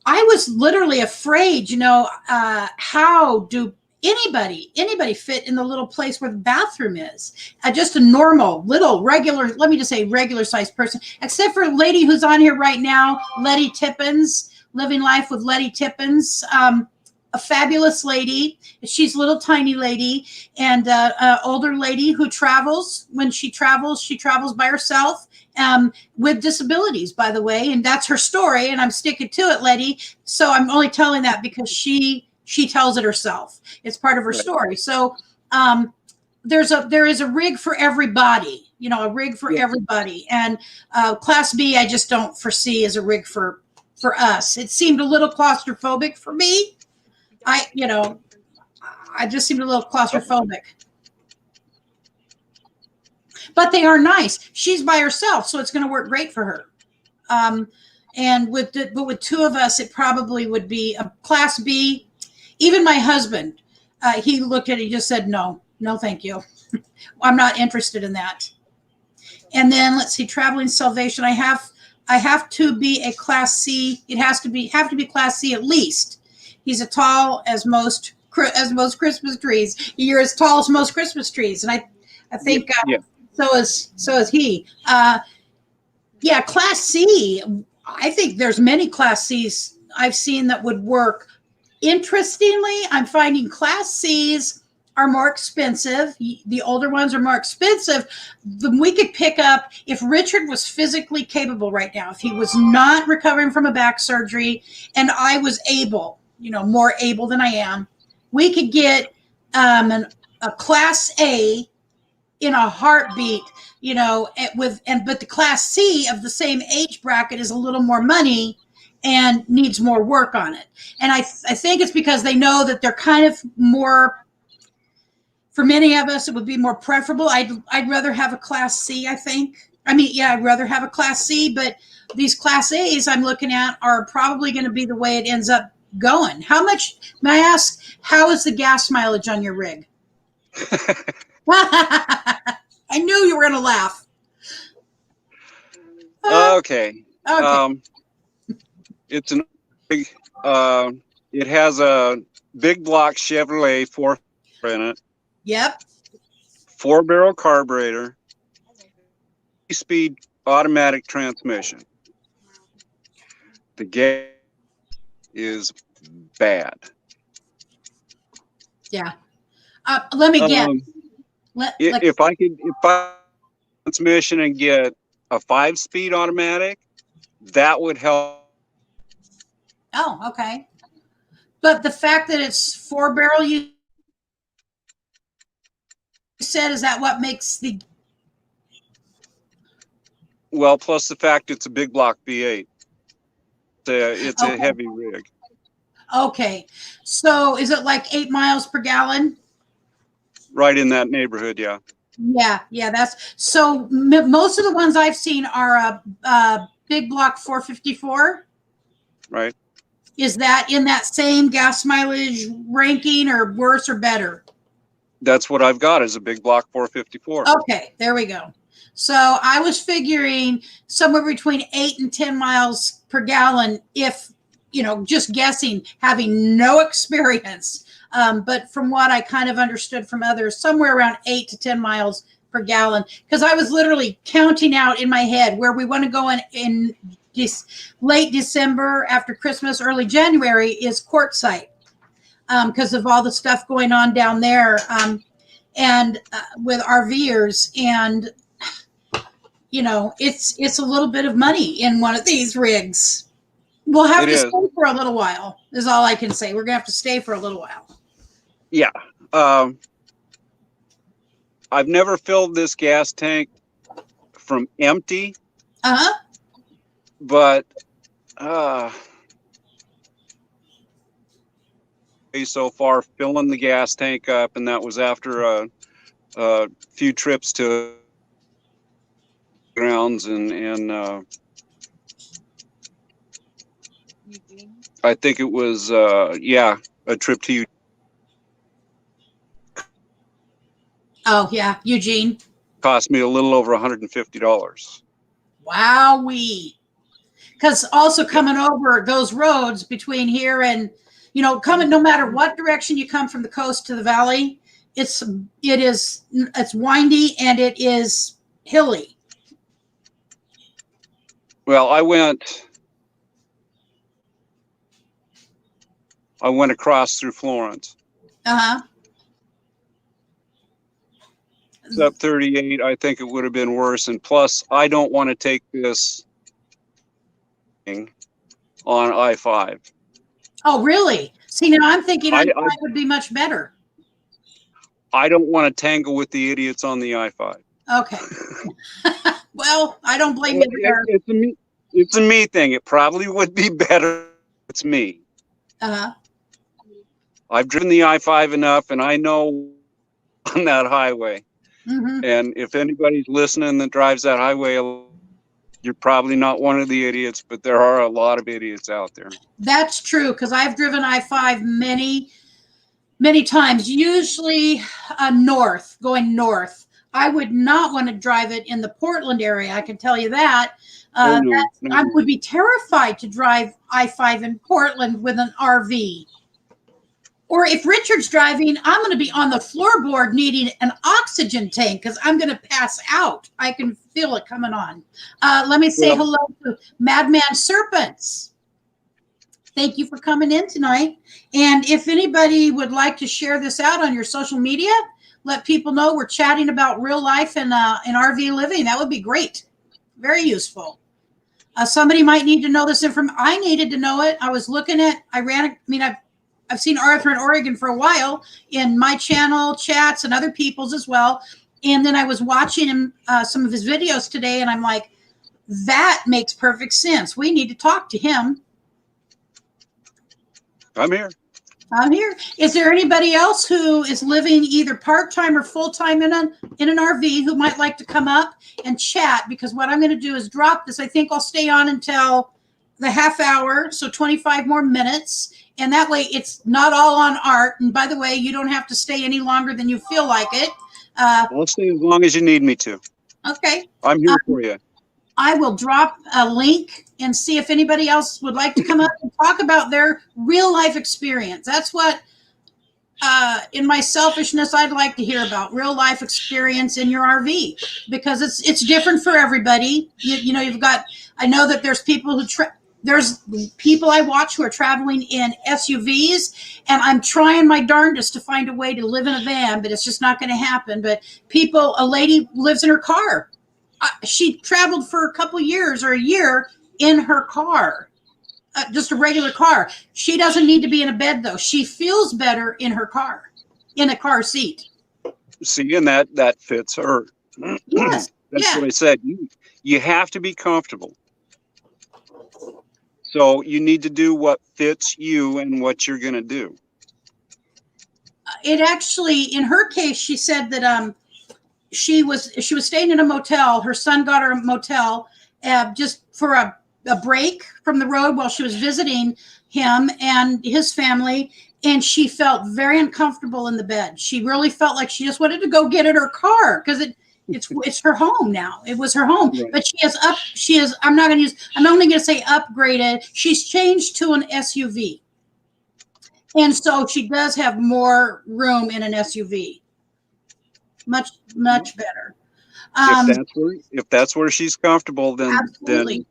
I was literally afraid, how do anybody fit in the little place where the bathroom is? Just a normal, little, regular, let me just say regular sized person, except for a lady who's on here right now, Letty Tippins, Living Life with Letty Tippins. A fabulous lady. She's a little tiny lady, and older lady who travels. When she travels by herself, with disabilities, by the way, and that's her story, and I'm sticking to it, Letty. So I'm only telling that because she tells it herself. It's part of her story. So there is a rig for everybody, a rig for everybody. And class B, I just don't foresee as a rig for us. It seemed a little claustrophobic for me. I just seemed a little claustrophobic. But they are nice. She's by herself, so it's going to work great for her. And with 2 of us, it probably would be a class B. Even my husband, he looked at it, he just said, no, thank you. I'm not interested in that. And then let's see, traveling salvation. I have to be a class C. It have to be class C at least. He's as tall as most Christmas trees. You're as tall as most Christmas trees, and I think so is he. Class C. I think there's many class C's I've seen that would work. Interestingly, I'm finding class C's are more expensive. The older ones are more expensive. We could pick up, if Richard was physically capable right now, if he was not recovering from a back surgery, and I was able, more able than I am, we could get a class A in a heartbeat, but the class C of the same age bracket is a little more money and needs more work on it. And I think it's because they know that they're kind of more, for many of us, it would be more preferable. I'd rather have a class C, I think. I'd rather have a class C, but these class A's I'm looking at are probably going to be the way it ends up going. How much, may I ask, how is the gas mileage on your rig? I knew you were going to laugh. Okay. It's an big, it has a big block Chevrolet 4 in it. Yep. 4-barrel carburetor, 3-speed automatic transmission. The gas is bad. Yeah. Let me guess. If I transmission and get a 5-speed automatic, that would help Oh, okay. But the fact that it's 4-barrel, you said, is that what makes the? Well, plus the fact it's a big block V8. It's a Okay. heavy rig. Okay. So is it like 8 miles per gallon? Right in that neighborhood, yeah. Yeah. That's so. Most of the ones I've seen are a big block 454. Right. Is that in that same gas mileage ranking, or worse or better? That's what I've got is a big block 454. Okay, there we go. So I was figuring somewhere between 8 and 10 miles per gallon, if, just guessing, having no experience. But from what I kind of understood from others, somewhere around 8 to 10 miles per gallon. Because I was literally counting out in my head where we want to go in late December, after Christmas, early January, is Quartzsite, because of all the stuff going on down there, and with RVers. And it's a little bit of money in one of these rigs. We'll have to stay for a little while, is all I can say. We're gonna have to stay for a little while. Yeah. I've never filled this gas tank from empty. Uh-huh. But so far filling the gas tank up, and that was after a few trips to grounds and I think it was a trip to Eugene. Oh yeah, Eugene. Cost me a little over $150. Wowee. Because also coming over those roads between here and, coming, no matter what direction you come from the coast to the valley, it's windy and it is hilly. Well, I went across through Florence. Uh-huh. It's up 38. I think it would have been worse. And plus, I don't want to take this on I-5. Oh, really? See, now I'm thinking I-5 would be much better. I don't want to tangle with the idiots on the I-5. Okay. Well, I don't blame you there. It's a me thing. It probably would be better. It's me. Uh-huh. I've driven the I-5 enough, and I know on that highway. Mm-hmm. And if anybody's listening that drives that highway, you're probably not one of the idiots, but there are a lot of idiots out there. That's true, because I've driven I-5 many, many times, usually going north. I would not want to drive it in the Portland area, I can tell you that. No. I would be terrified to drive I-5 in Portland with an RV. Or if Richard's driving, I'm going to be on the floorboard needing an oxygen tank because I'm going to pass out. I can feel it coming on. Let me say hello to Madman Serpents. Thank you for coming in tonight. And if anybody would like to share this out on your social media, let people know we're chatting about real life and RV living. That would be great. Very useful. Somebody might need to know this information. I needed to know it. I was looking at, I've seen Arthur in Oregon for a while in my channel chats and other people's as well. And then I was watching him, some of his videos today, and I'm like, that makes perfect sense. We need to talk to him. I'm here. Is there anybody else who is living either part-time or full-time in an RV who might like to come up and chat? Because what I'm going to do is drop this. I think I'll stay on until the half hour, so 25 more minutes. And that way it's not all on Art. And by the way, you don't have to stay any longer than you feel like it. I'll stay as long as you need me to. Okay. I'm here for you. I will drop a link and see if anybody else would like to come up and talk about their real life experience. That's what, in my selfishness, I'd like to hear about real life experience in your RV, because it's different for everybody. You've got, I know that there's people there's people I watch who are traveling in SUVs, and I'm trying my darndest to find a way to live in a van, but it's just not going to happen. But a lady lives in her car. She traveled for a couple years or a year in her car. just a regular car. She doesn't need to be in a bed though. She feels better in her car, in a car seat. See, and that fits her. Yes. That's Yeah. what I said. You have to be comfortable. So you need to do what fits you and what you're going to do. It actually, in her case, she said that she was staying in a motel. Her son got her a motel just for a break from the road while she was visiting him and his family. And she felt very uncomfortable in the bed. She really felt like she just wanted to go get in her car because it's her home now. It was her home, Right. but I'm only going to say upgraded. She's changed to an SUV. And so she does have more room in an SUV. Much better. If that's where she's comfortable, then Absolutely.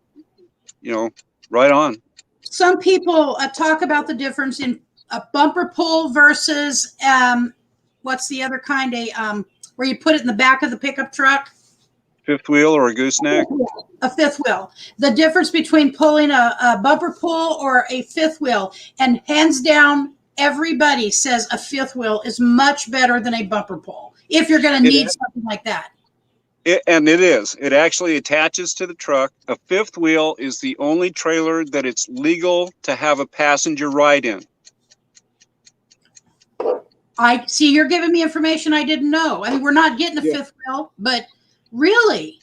right on. Some people talk about the difference in a bumper pull versus what's the other kind? Where you put it in the back of the pickup truck. Fifth wheel or a gooseneck? A fifth wheel. The difference between pulling a bumper pull or a fifth wheel, and hands down, everybody says a fifth wheel is much better than a bumper pull if you're going to need something like that. And it is. It actually attaches to the truck. A fifth wheel is the only trailer that it's legal to have a passenger ride in. I see you're giving me information I didn't know. I mean, we're not getting a fifth wheel, but really?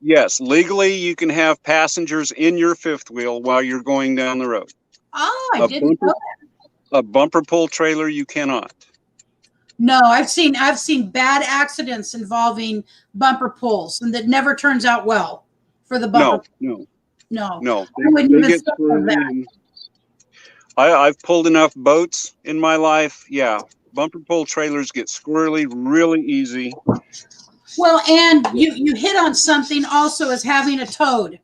Yes, legally you can have passengers in your fifth wheel while you're going down the road. Oh, I didn't know that. A bumper pull trailer you cannot. No, I've seen bad accidents involving bumper pulls, and that never turns out well for the bumper. No. I wouldn't even think of that. I've pulled enough boats in my life. Yeah, bumper pull trailers get squirrely really easy. Well, and you hit on something also as having a toad.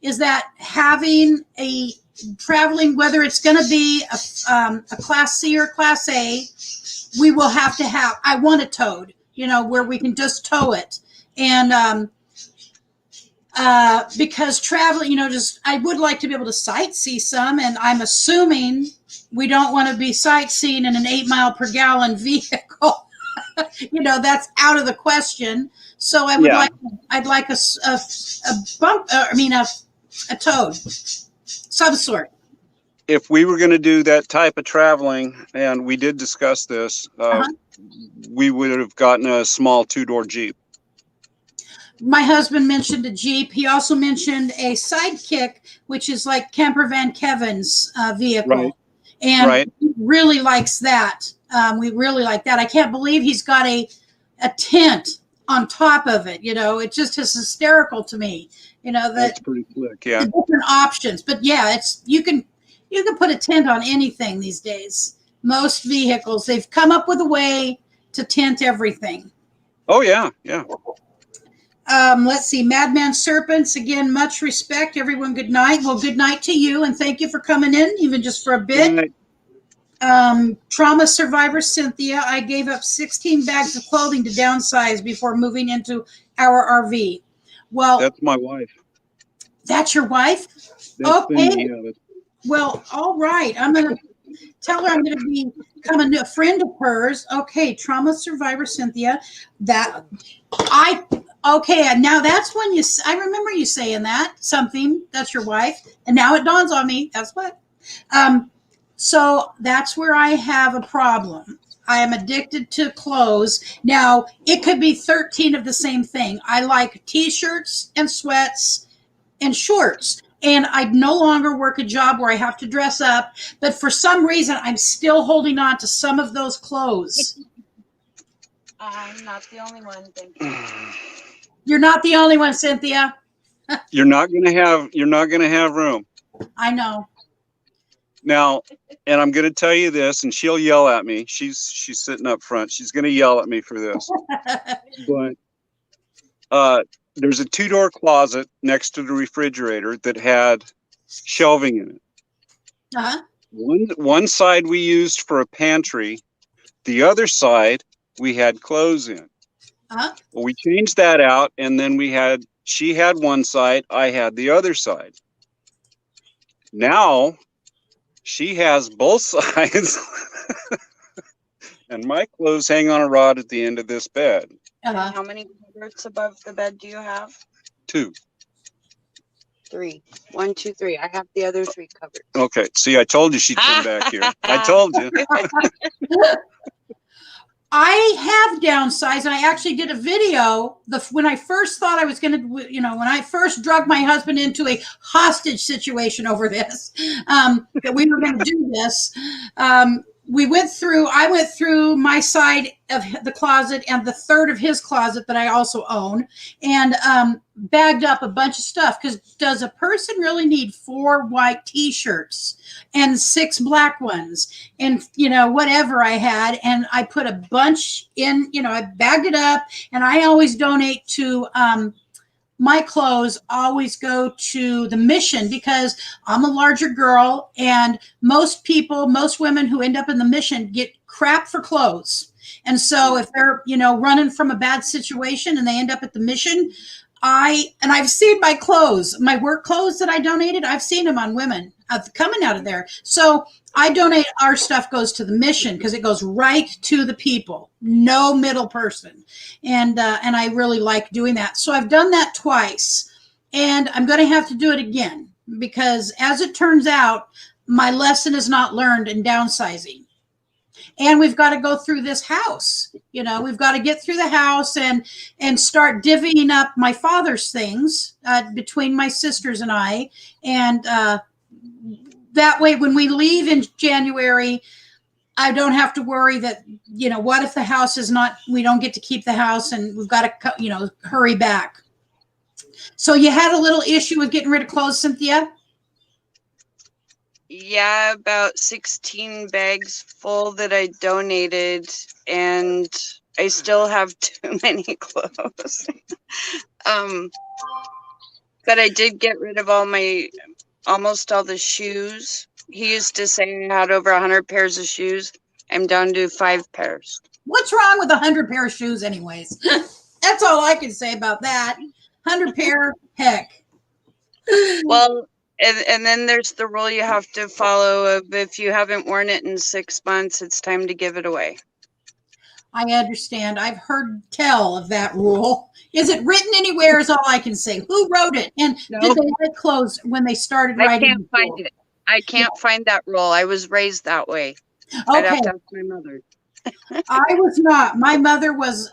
Is that having a traveling, whether it's going to be a Class C or Class A, we will have to have, I want a toad, where we can just tow it. And because traveling, I would like to be able to sightsee some, and I'm assuming we don't want to be sightseeing in an 8 mile per gallon vehicle. That's out of the question. So I would I'd like a toad, some sort. If we were going to do that type of traveling, and we did discuss this, we would have gotten a small 2-door Jeep. My husband mentioned a Jeep. He also mentioned a Sidekick, which is like Camper Van Kevin's vehicle. Right. And he really likes that. We really like that. I can't believe he's got a tent on top of it. It just is hysterical to me. That's pretty slick. Yeah. The different options. But yeah, you can put a tent on anything these days. Most vehicles, they've come up with a way to tent everything. Oh yeah. Yeah. Let's see. Madman Serpents, again, much respect. Everyone, good night. Well, good night to you, and thank you for coming in, even just for a bit. Trauma survivor Cynthia, I gave up 16 bags of clothing to downsize before moving into our RV. Well, that's my wife. That's your wife? That's okay. Well, all right. I'm going to tell her I'm going to become a friend of hers. Okay, trauma survivor Cynthia. Okay, and now that's when I remember you saying that, something, that's your wife, and now it dawns on me, that's what. So that's where I have a problem. I am addicted to clothes. Now, it could be 13 of the same thing. I like t-shirts and sweats and shorts, and I no longer work a job where I have to dress up, but for some reason, I'm still holding on to some of those clothes. I'm not the only one, thank you. You're not the only one, Cynthia. You're not gonna have room. I know. Now, and I'm gonna tell you this, and she'll yell at me. She's sitting up front. She's gonna yell at me for this. But there's a 2-door closet next to the refrigerator that had shelving in it. Uh-huh. One side we used for a pantry. The other side we had clothes in. Uh-huh. Well, we changed that out, and then she had one side, I had the other side. Now She has both sides. And my clothes hang on a rod at the end of this bed. How many cupboards above the bed do you have? 2. 3. 1, 2, 3. I have the other 3 covered. Okay. See, I told you she'd come back here. I told you. I have downsized, and I actually did a video when I first thought I was going to, when I first drug my husband into a hostage situation over this, that we were going to do this. I went through my side of the closet and the third of his closet that I also own, and bagged up a bunch of stuff. Because does a person really need 4 white t-shirts and 6 black ones and whatever I had? And I put a bunch in, I bagged it up, and I always donate to my clothes always go to the mission, because I'm a larger girl, and most women who end up in the mission get crap for clothes. And so if they're, running from a bad situation and they end up at the mission, I've seen my clothes, my work clothes that I donated, I've seen them on women coming out of there. So I donate, our stuff goes to the mission because it goes right to the people, no middle person. And I really like doing that. So I've done that twice, and I'm going to have to do it again, because as it turns out, my lesson is not learned in downsizing. And we've got to go through this house. We've got to get through the house and start divvying up my father's things between my sisters and I. And that way, when we leave in January, I don't have to worry that, what if the house is not, we don't get to keep the house and we've got to, hurry back. So you had a little issue with getting rid of clothes, Cynthia? Yeah, about 16 bags full that I donated, and I still have too many clothes. But I did get rid of almost all the shoes. He used to say I had over 100 pairs of shoes. I'm down to 5 pairs. What's wrong with 100 pair of shoes anyways? That's all I can say about that. 100 pair, heck. Well, and then there's the rule you have to follow of, if you haven't worn it in 6 months, it's time to give it away. I understand. I've heard tell of that rule. Is it written anywhere is all I can say. Who wrote it? And did they like clothes when they started writing? I can't find it. I can't find that rule. I was raised that way. I'd have to ask my mother. I was not. My mother was,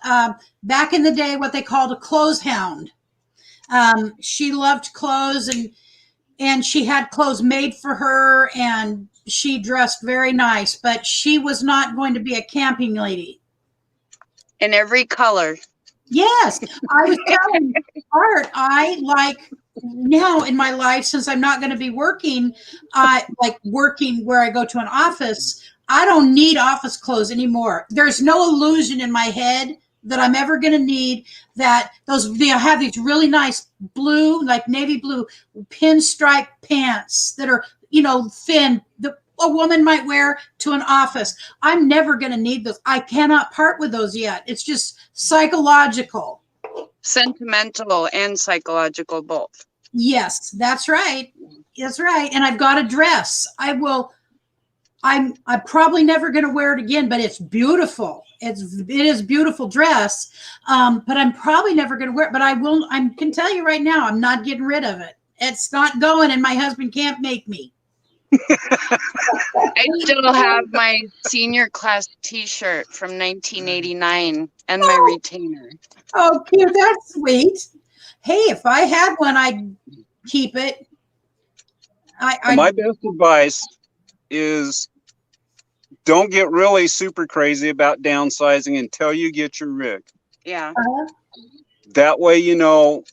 back in the day, what they called a clothes hound. She loved clothes, and she had clothes made for her, and she dressed very nice, but she was not going to be a camping lady. In every color. Yes. I was telling Art, I like now in my life, since I'm not going to be working, like working where I go to an office, I don't need office clothes anymore. There's no illusion in my head that I'm ever going to need that. They have these really nice blue, like navy blue pinstripe pants that are, thin, a woman might wear to an office. I'm never going to need those. I cannot part with those yet. It's just psychological. Sentimental and psychological, both. Yes, that's right. That's right. And I've got a dress. I'm probably never going to wear it again, but it's beautiful. It is a beautiful dress. But I'm probably never going to wear it, but I can tell you right now, I'm not getting rid of it. It's not going, and my husband can't make me. I still have my senior class t-shirt from 1989 and my retainer. Oh, cute. That's sweet. Hey, if I had one, I'd keep it. My best advice is don't get really super crazy about downsizing until you get your rig. Yeah. That way you know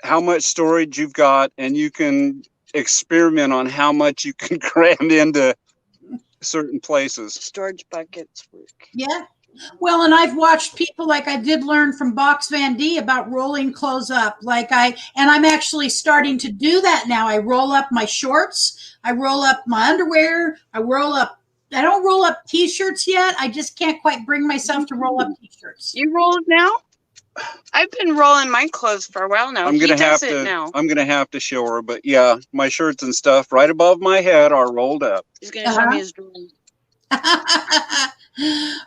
how much storage you've got, and you can experiment on how much you can cram into certain places. Storage buckets work. Yeah. Well, and I've watched people, like I did learn from Box Van D about rolling clothes up. And I'm actually starting to do that now. I roll up my shorts. I roll up my underwear. I don't roll up t-shirts yet. I just can't quite bring myself to roll up t-shirts. You roll it now? I've been rolling my clothes for a while now. I'm He gonna have does it to. now. I'm gonna have to show her, but yeah, my shirts and stuff right above my head are rolled up. He's gonna show me his drawing.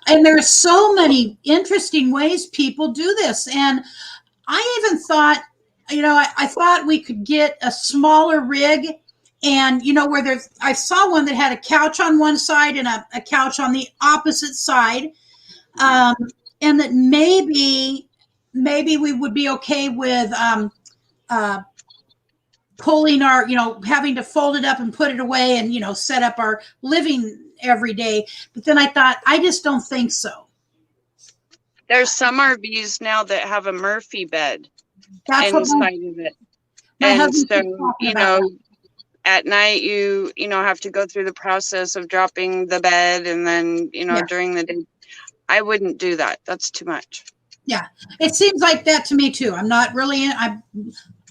And there's so many interesting ways people do this. And I even thought, I thought we could get a smaller rig and, where I saw one that had a couch on one side and a couch on the opposite side. And that maybe we would be okay with pulling our, having to fold it up and put it away and, set up our living every day. But then I thought, I just don't think so. There's some RVs now that have a Murphy bed That's what inside of it. my And husband so, keeps talking about. at night you have to go through the process of dropping the bed, and then, during the day. I wouldn't do that. That's too much. Yeah, it seems like that to me too. I'm not really,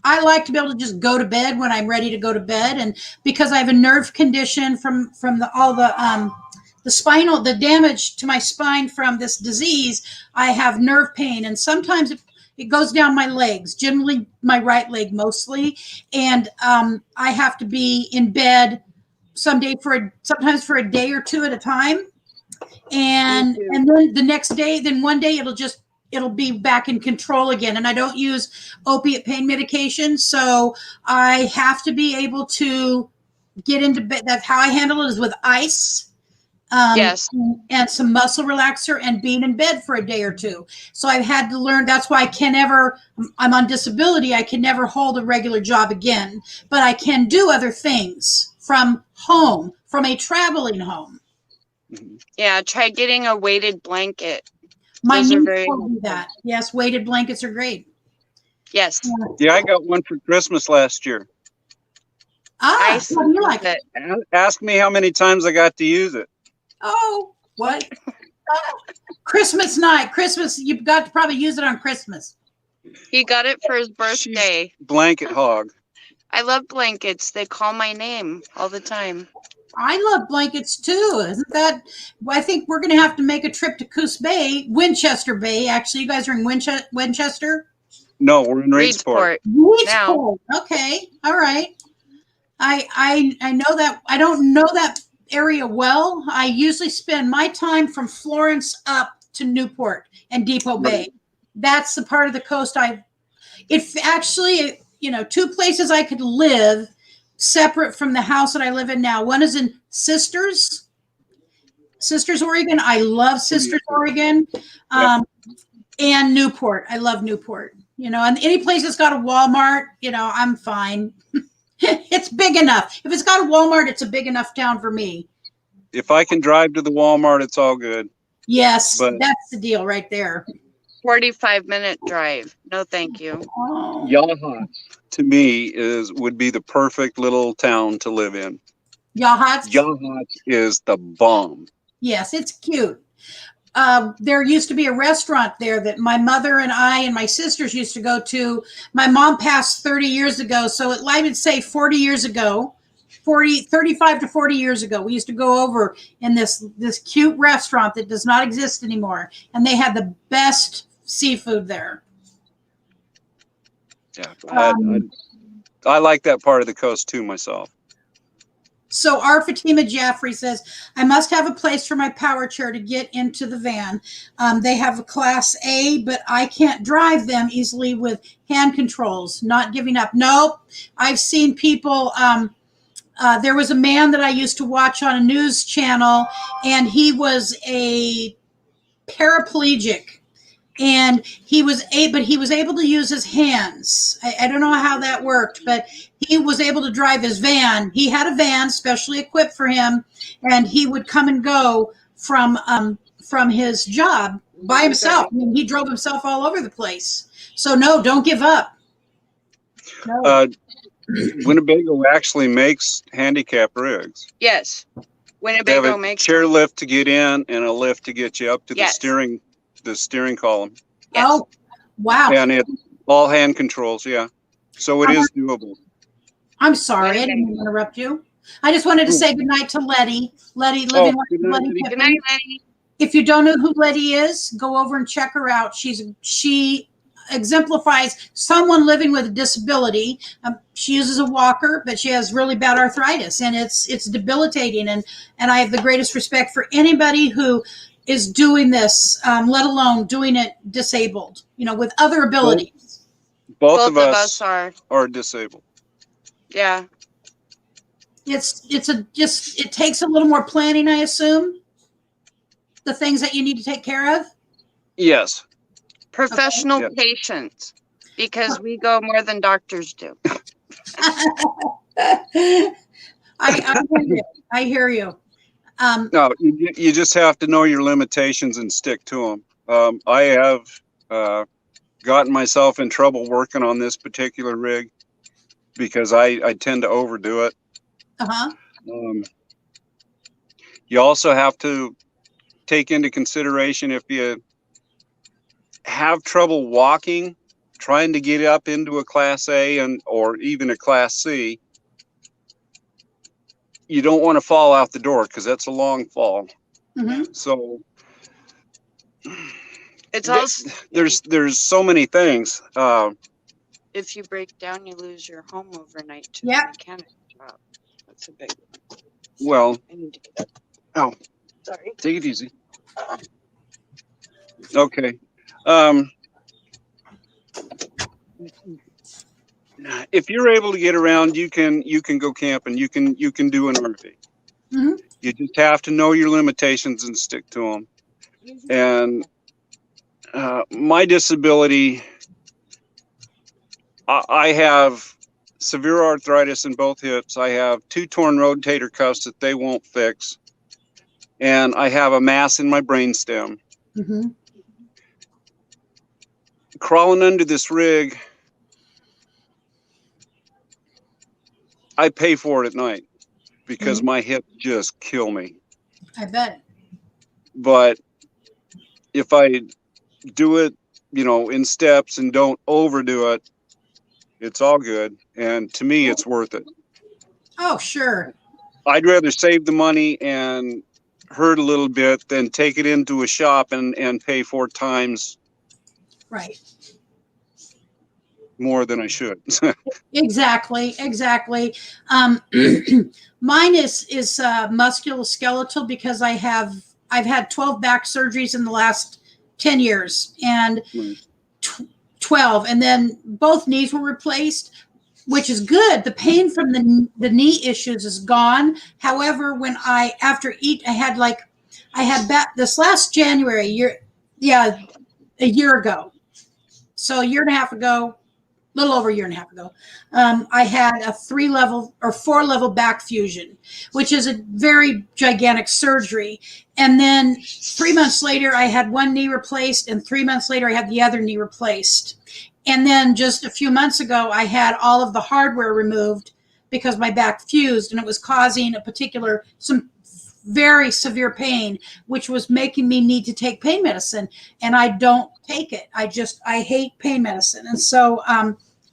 I like to be able to just go to bed when I'm ready to go to bed. And because I have a nerve condition from the damage to my spine from this disease, I have nerve pain. And sometimes it goes down my legs, generally my right leg mostly. And I have to be in bed sometimes for a day or two at a time. And then the next day, one day it'll be back in control again. And I don't use opiate pain medication. So I have to be able to get into bed. That's how I handle it, is with ice. Yes. And some muscle relaxer and being in bed for a day or two. So I've had to learn. That's why I'm on disability. I can never hold a regular job again, but I can do other things from home, from a traveling home. Yeah, try getting a weighted blanket. My Those are niece very told me that. Yes, weighted blankets are great. Yes. Yeah, I got one for Christmas last year. How do you like it? Ask me how many times I got to use it. Oh, what? Christmas night. Christmas, you've got to probably use it on Christmas. He got it for his birthday. Blanket hog. I love blankets. They call my name all the time. I love blankets too. Isn't that? I think we're going to have to make a trip to Coos Bay, Winchester Bay. Actually, you guys are in Winchester? No, we're in Reedsport. Reedsport. Okay. All right. I know that. I don't know that area well. I usually spend my time from Florence up to Newport and Depot Bay. That's the part of the coast two places I could live separate from the house that I live in now. One is in Sisters, Oregon. I love Sisters, Oregon. And Newport. I love Newport. And any place that's got a Walmart, I'm fine. It's big enough. If it's got a Walmart, it's a big enough town for me. If I can drive to the Walmart, it's all good. Yes, that's the deal right there. 45-minute drive. No, thank you. Oh. Yachats to me would be the perfect little town to live in. Yachats? Yachats is the bomb. Yes, it's cute. There used to be a restaurant there that my mother and I and my sisters used to go to. My mom passed 30 years ago, so I would say 40 years ago, 35 to 40 years ago, we used to go over in this cute restaurant that does not exist anymore, and they had the best seafood there. Yeah, I like that part of the coast too myself. So our Fatima Jaffrey says, I must have a place for my power chair to get into the van. They have a class A, but I can't drive them easily with hand controls. Not giving up. Nope. I've seen people. There was a man that I used to watch on a news channel, and he was a paraplegic. And he was able to use his hands. I don't know how that worked, but he was able to drive his van. He had a van specially equipped for him, and he would come and go from his job by himself. I mean, he drove himself all over the place. So no, don't give up. No. Winnebago actually makes handicap rigs. Yes, Winnebago makes a chair lift to get in and a lift to get you up to the steering column. Yes. Oh, wow. And it's all hand controls, yeah. So it is doable. I'm sorry, I didn't interrupt you. I just wanted to say goodnight to Letty. Letty, living like Letty. Good night, Letty. If you don't know who Letty is, go over and check her out. She exemplifies someone living with a disability. She uses a walker, but she has really bad arthritis, and it's debilitating. And I have the greatest respect for anybody who is doing this, let alone doing it disabled, with other abilities. Both of us are. disabled. Yeah. It takes a little more planning, I assume. The things that you need to take care of. Yes. Professional Okay. patience, because we go more than doctors do. I hear you. No, you just have to know your limitations and stick to them. I have gotten myself in trouble working on this particular rig because I tend to overdo it. Uh-huh. You also have to take into consideration if you have trouble walking, trying to get up into a Class A or even a Class C, you don't want to fall out the door because that's a long fall. Mm-hmm. So It's also there's so many things. If you break down, you lose your home overnight to Yep. the mechanic job. That's a big one. Well, I need to get up. oh, Sorry. take it easy. Okay. If you're able to get around, you can go camping. You can do an RV. Mm-hmm. You just have to know your limitations and stick to them. And my disability, I have severe arthritis in both hips. I have 2 torn rotator cuffs that they won't fix, and I have a mass in my brainstem. Mm-hmm. Crawling under this rig, I pay for it at night because my hips just kill me. I bet. But if I do it, in steps and don't overdo it, it's all good. And to me, it's worth it. Oh, sure. I'd rather save the money and hurt a little bit than take it into a shop and pay 4 times Right. more than I should. Exactly. Mine is musculoskeletal because I've had 12 back surgeries in the last 10 years and 12, and then both knees were replaced, which is good. The pain from the knee issues is gone. However, when I had back this last January a year ago, so a year and a half ago, little over a year and a half ago, I had a 4-level back fusion, which is a very gigantic surgery. And then 3 months later, I had one knee replaced, and 3 months later, I had the other knee replaced. And then just a few months ago, I had all of the hardware removed because my back fused, and it was causing some very severe pain, which was making me need to take pain medicine. And I don't take it. I hate pain medicine. And so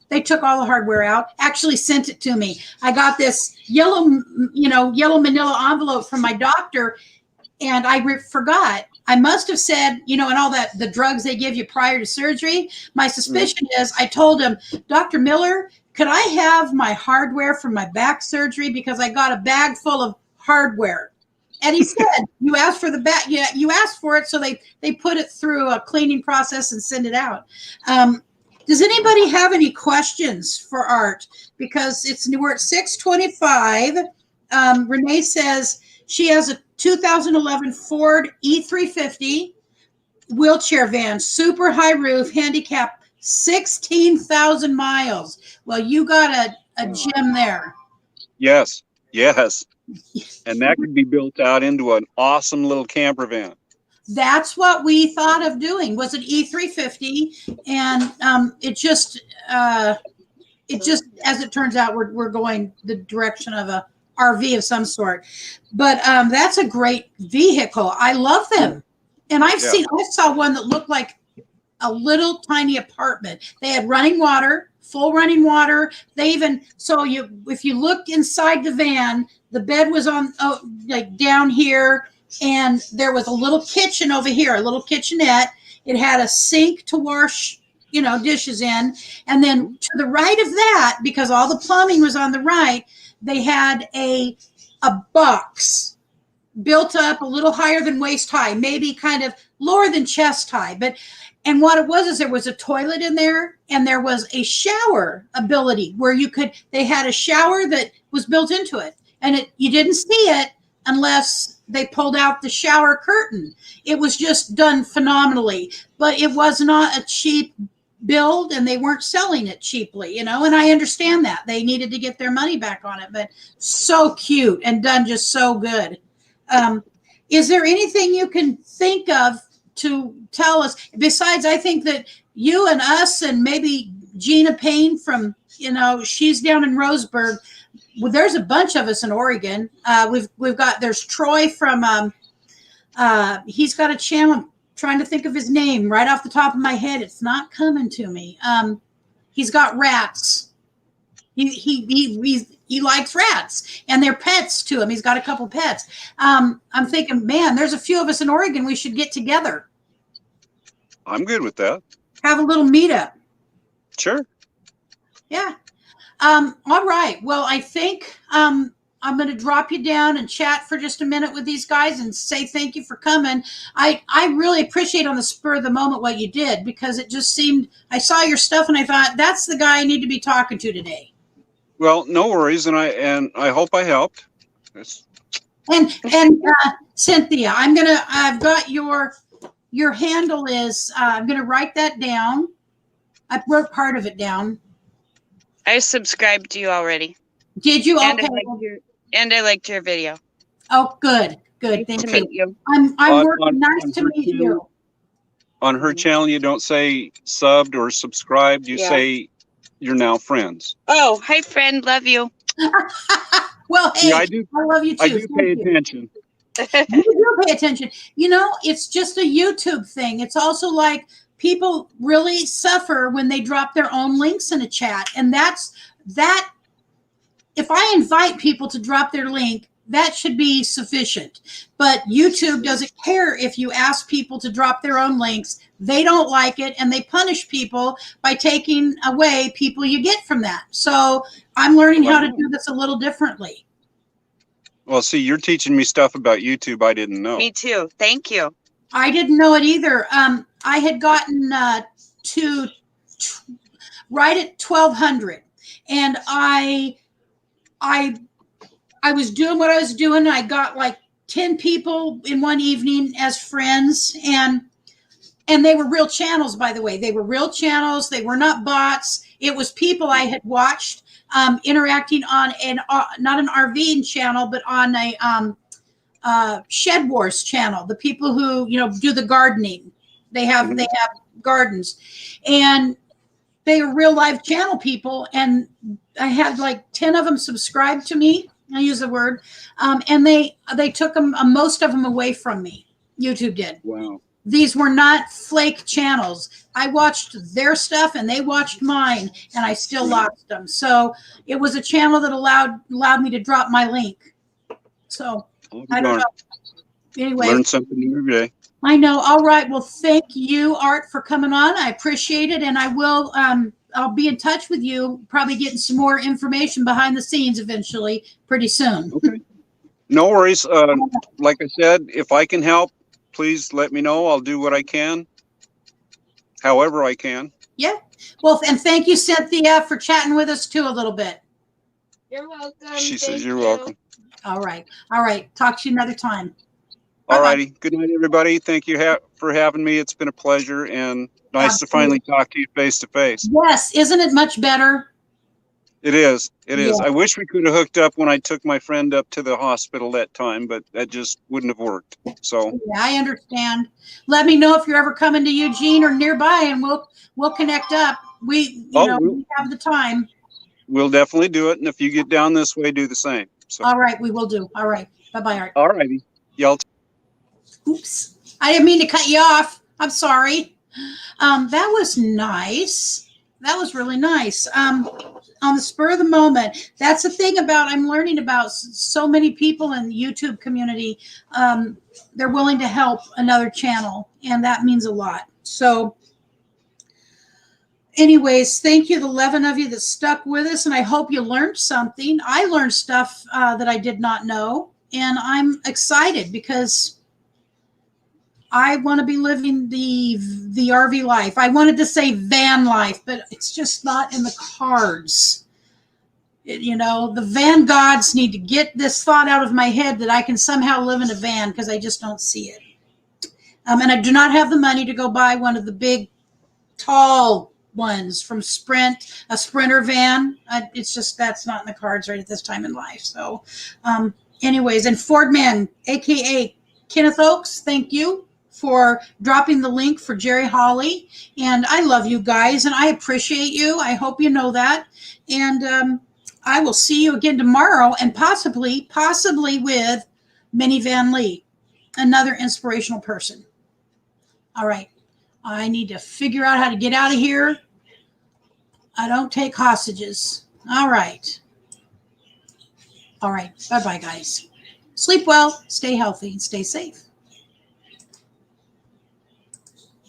they took all the hardware out, actually sent it to me. I got this yellow manila envelope from my doctor, and I forgot. I must have said, and all that, the drugs they give you prior to surgery. My suspicion is I told him, Dr. Miller, could I have my hardware from my back surgery? Because I got a bag full of hardware. And he said, you asked for the back. Yeah, you asked for it. So they put it through a cleaning process and send it out. Does anybody have any questions for Art? Because we're at 6:25. Renee says she has a 2011 Ford E350 wheelchair van, super high roof, handicap, 16,000 miles. Well, you got a gem there. Yes. And that could be built out into an awesome little camper van. That's what we thought of doing, was an E350. And it just, as it turns out, we're going the direction of a RV of some sort. But that's a great vehicle. I love them. And I saw one that looked like a little tiny apartment. They had running water, full running water. If you looked inside the van, the bed was on down here, and there was a little kitchen over here, a little kitchenette. It had a sink to wash you know, dishes in. And then to the right of that, because all the plumbing was on the right, they had a box built up a little higher than waist high, maybe kind of lower than chest high. And what it was is there was a toilet in there, and there was a shower ability where they had a shower that was built into it. And you didn't see it unless they pulled out the shower curtain. It was just done phenomenally, but it was not a cheap build, and they weren't selling it cheaply, you know, and I understand that they needed to get their money back on it, but so cute and done just so good. Is there anything you can think of to tell us besides, I think that you and us and maybe Gina Payne from, you know, she's down in Roseburg. Well, there's a bunch of us in Oregon. We've got, there's Troy from, he's got a channel. I'm trying to think of his name right off the top of my head. It's not coming to me. He's got rats. He likes rats, and they're pets to him. He's got a couple pets. I'm thinking, man, there's a few of us in Oregon. We should get together. I'm good with that. Have a little meetup. Sure. Yeah. All right. Well, I think I'm going to drop you down and chat for just a minute with these guys and say thank you for coming. I really appreciate on the spur of the moment what you did, because it just seemed, I saw your stuff and I thought, that's the guy I need to be talking to today. Well, no worries, and I hope I helped. And Cynthia, I've got your handle is, I'm gonna write that down. I wrote part of it down. I subscribed to you already. Did you? And okay. I liked your video. Oh, good. Thank to you. meet you. I'm working. Nice to meet you. On her channel, you don't say subbed or subscribed. You say you're now friends. Oh, hi, friend. Love you. Well, hey, I love you too. I do pay attention. You do pay attention. You know, it's just a YouTube thing. It's also like people really suffer when they drop their own links in a chat. And that, if I invite people to drop their link, that should be sufficient. But YouTube doesn't care if you ask people to drop their own links. They don't like it, and they punish people by taking away people you get from that. So I'm learning how to do this a little differently. Well, see, you're teaching me stuff about YouTube I didn't know. Me too. Thank you. I didn't know it either. I had gotten to right at 1,200, and I was doing what I was doing. I got like 10 people in one evening as friends, and they were real channels, by the way. They were real channels. They were not bots. It was people I had watched interacting on not an RV channel, but on a Shed Wars channel. The people who, you know, do the gardening. They have gardens, and they are real live channel people. And I had like 10 of them subscribed to me. I use the word, and they took them, most of them away from me. YouTube did. Wow. These were not flake channels. I watched their stuff and they watched mine, and I still lost them. So it was a channel that allowed me to drop my link. So I don't know. Anyway, learn something new every day. I know. All right. Well, thank you, Art, for coming on. I appreciate it, and I will. I'll be in touch with you. Probably getting some more information behind the scenes eventually, pretty soon. Okay. No worries. Like I said, if I can help, please let me know. I'll do what I can, however I can. Yeah. Well, and thank you, Cynthia, for chatting with us too a little bit. You're welcome. She says you're welcome. All right. All right. Talk to you another time. All righty. Good night, everybody. Thank you for having me. It's been a pleasure, and nice to finally talk to you face to face. Yes. Isn't it much better? It is. It is. Yeah. I wish we could have hooked up when I took my friend up to the hospital that time, but that just wouldn't have worked. So yeah, I understand. Let me know if you're ever coming to Eugene or nearby, and we'll connect up. We have the time. We'll definitely do it, and if you get down this way, do the same. So. All right, we will do. All right. Bye-bye, Art. All righty. Y'all. Oops. I didn't mean to cut you off. I'm sorry. That was nice. That was really nice. On the spur of the moment, that's the thing I'm learning about so many people in the YouTube community. They're willing to help another channel, and that means a lot. So anyways, thank you, the 11 of you that stuck with us, and I hope you learned something. I learned stuff that I did not know, and I'm excited because I want to be living the RV life. I wanted to say van life, but it's just not in the cards. You know, the van gods need to get this thought out of my head that I can somehow live in a van, because I just don't see it. And I do not have the money to go buy one of the big, tall ones from Sprint, a Sprinter van. It's just, that's not in the cards right at this time in life. So anyways, and Fordman, aka Kenneth Oakes, thank you for dropping the link for Jerry Hawley. And I love you guys, and I appreciate you. I hope you know that. And I will see you again tomorrow, and possibly with Minivan Lee, another inspirational person. All right. I need to figure out how to get out of here. I don't take hostages. All right. All right. Bye-bye, guys. Sleep well, stay healthy, and stay safe.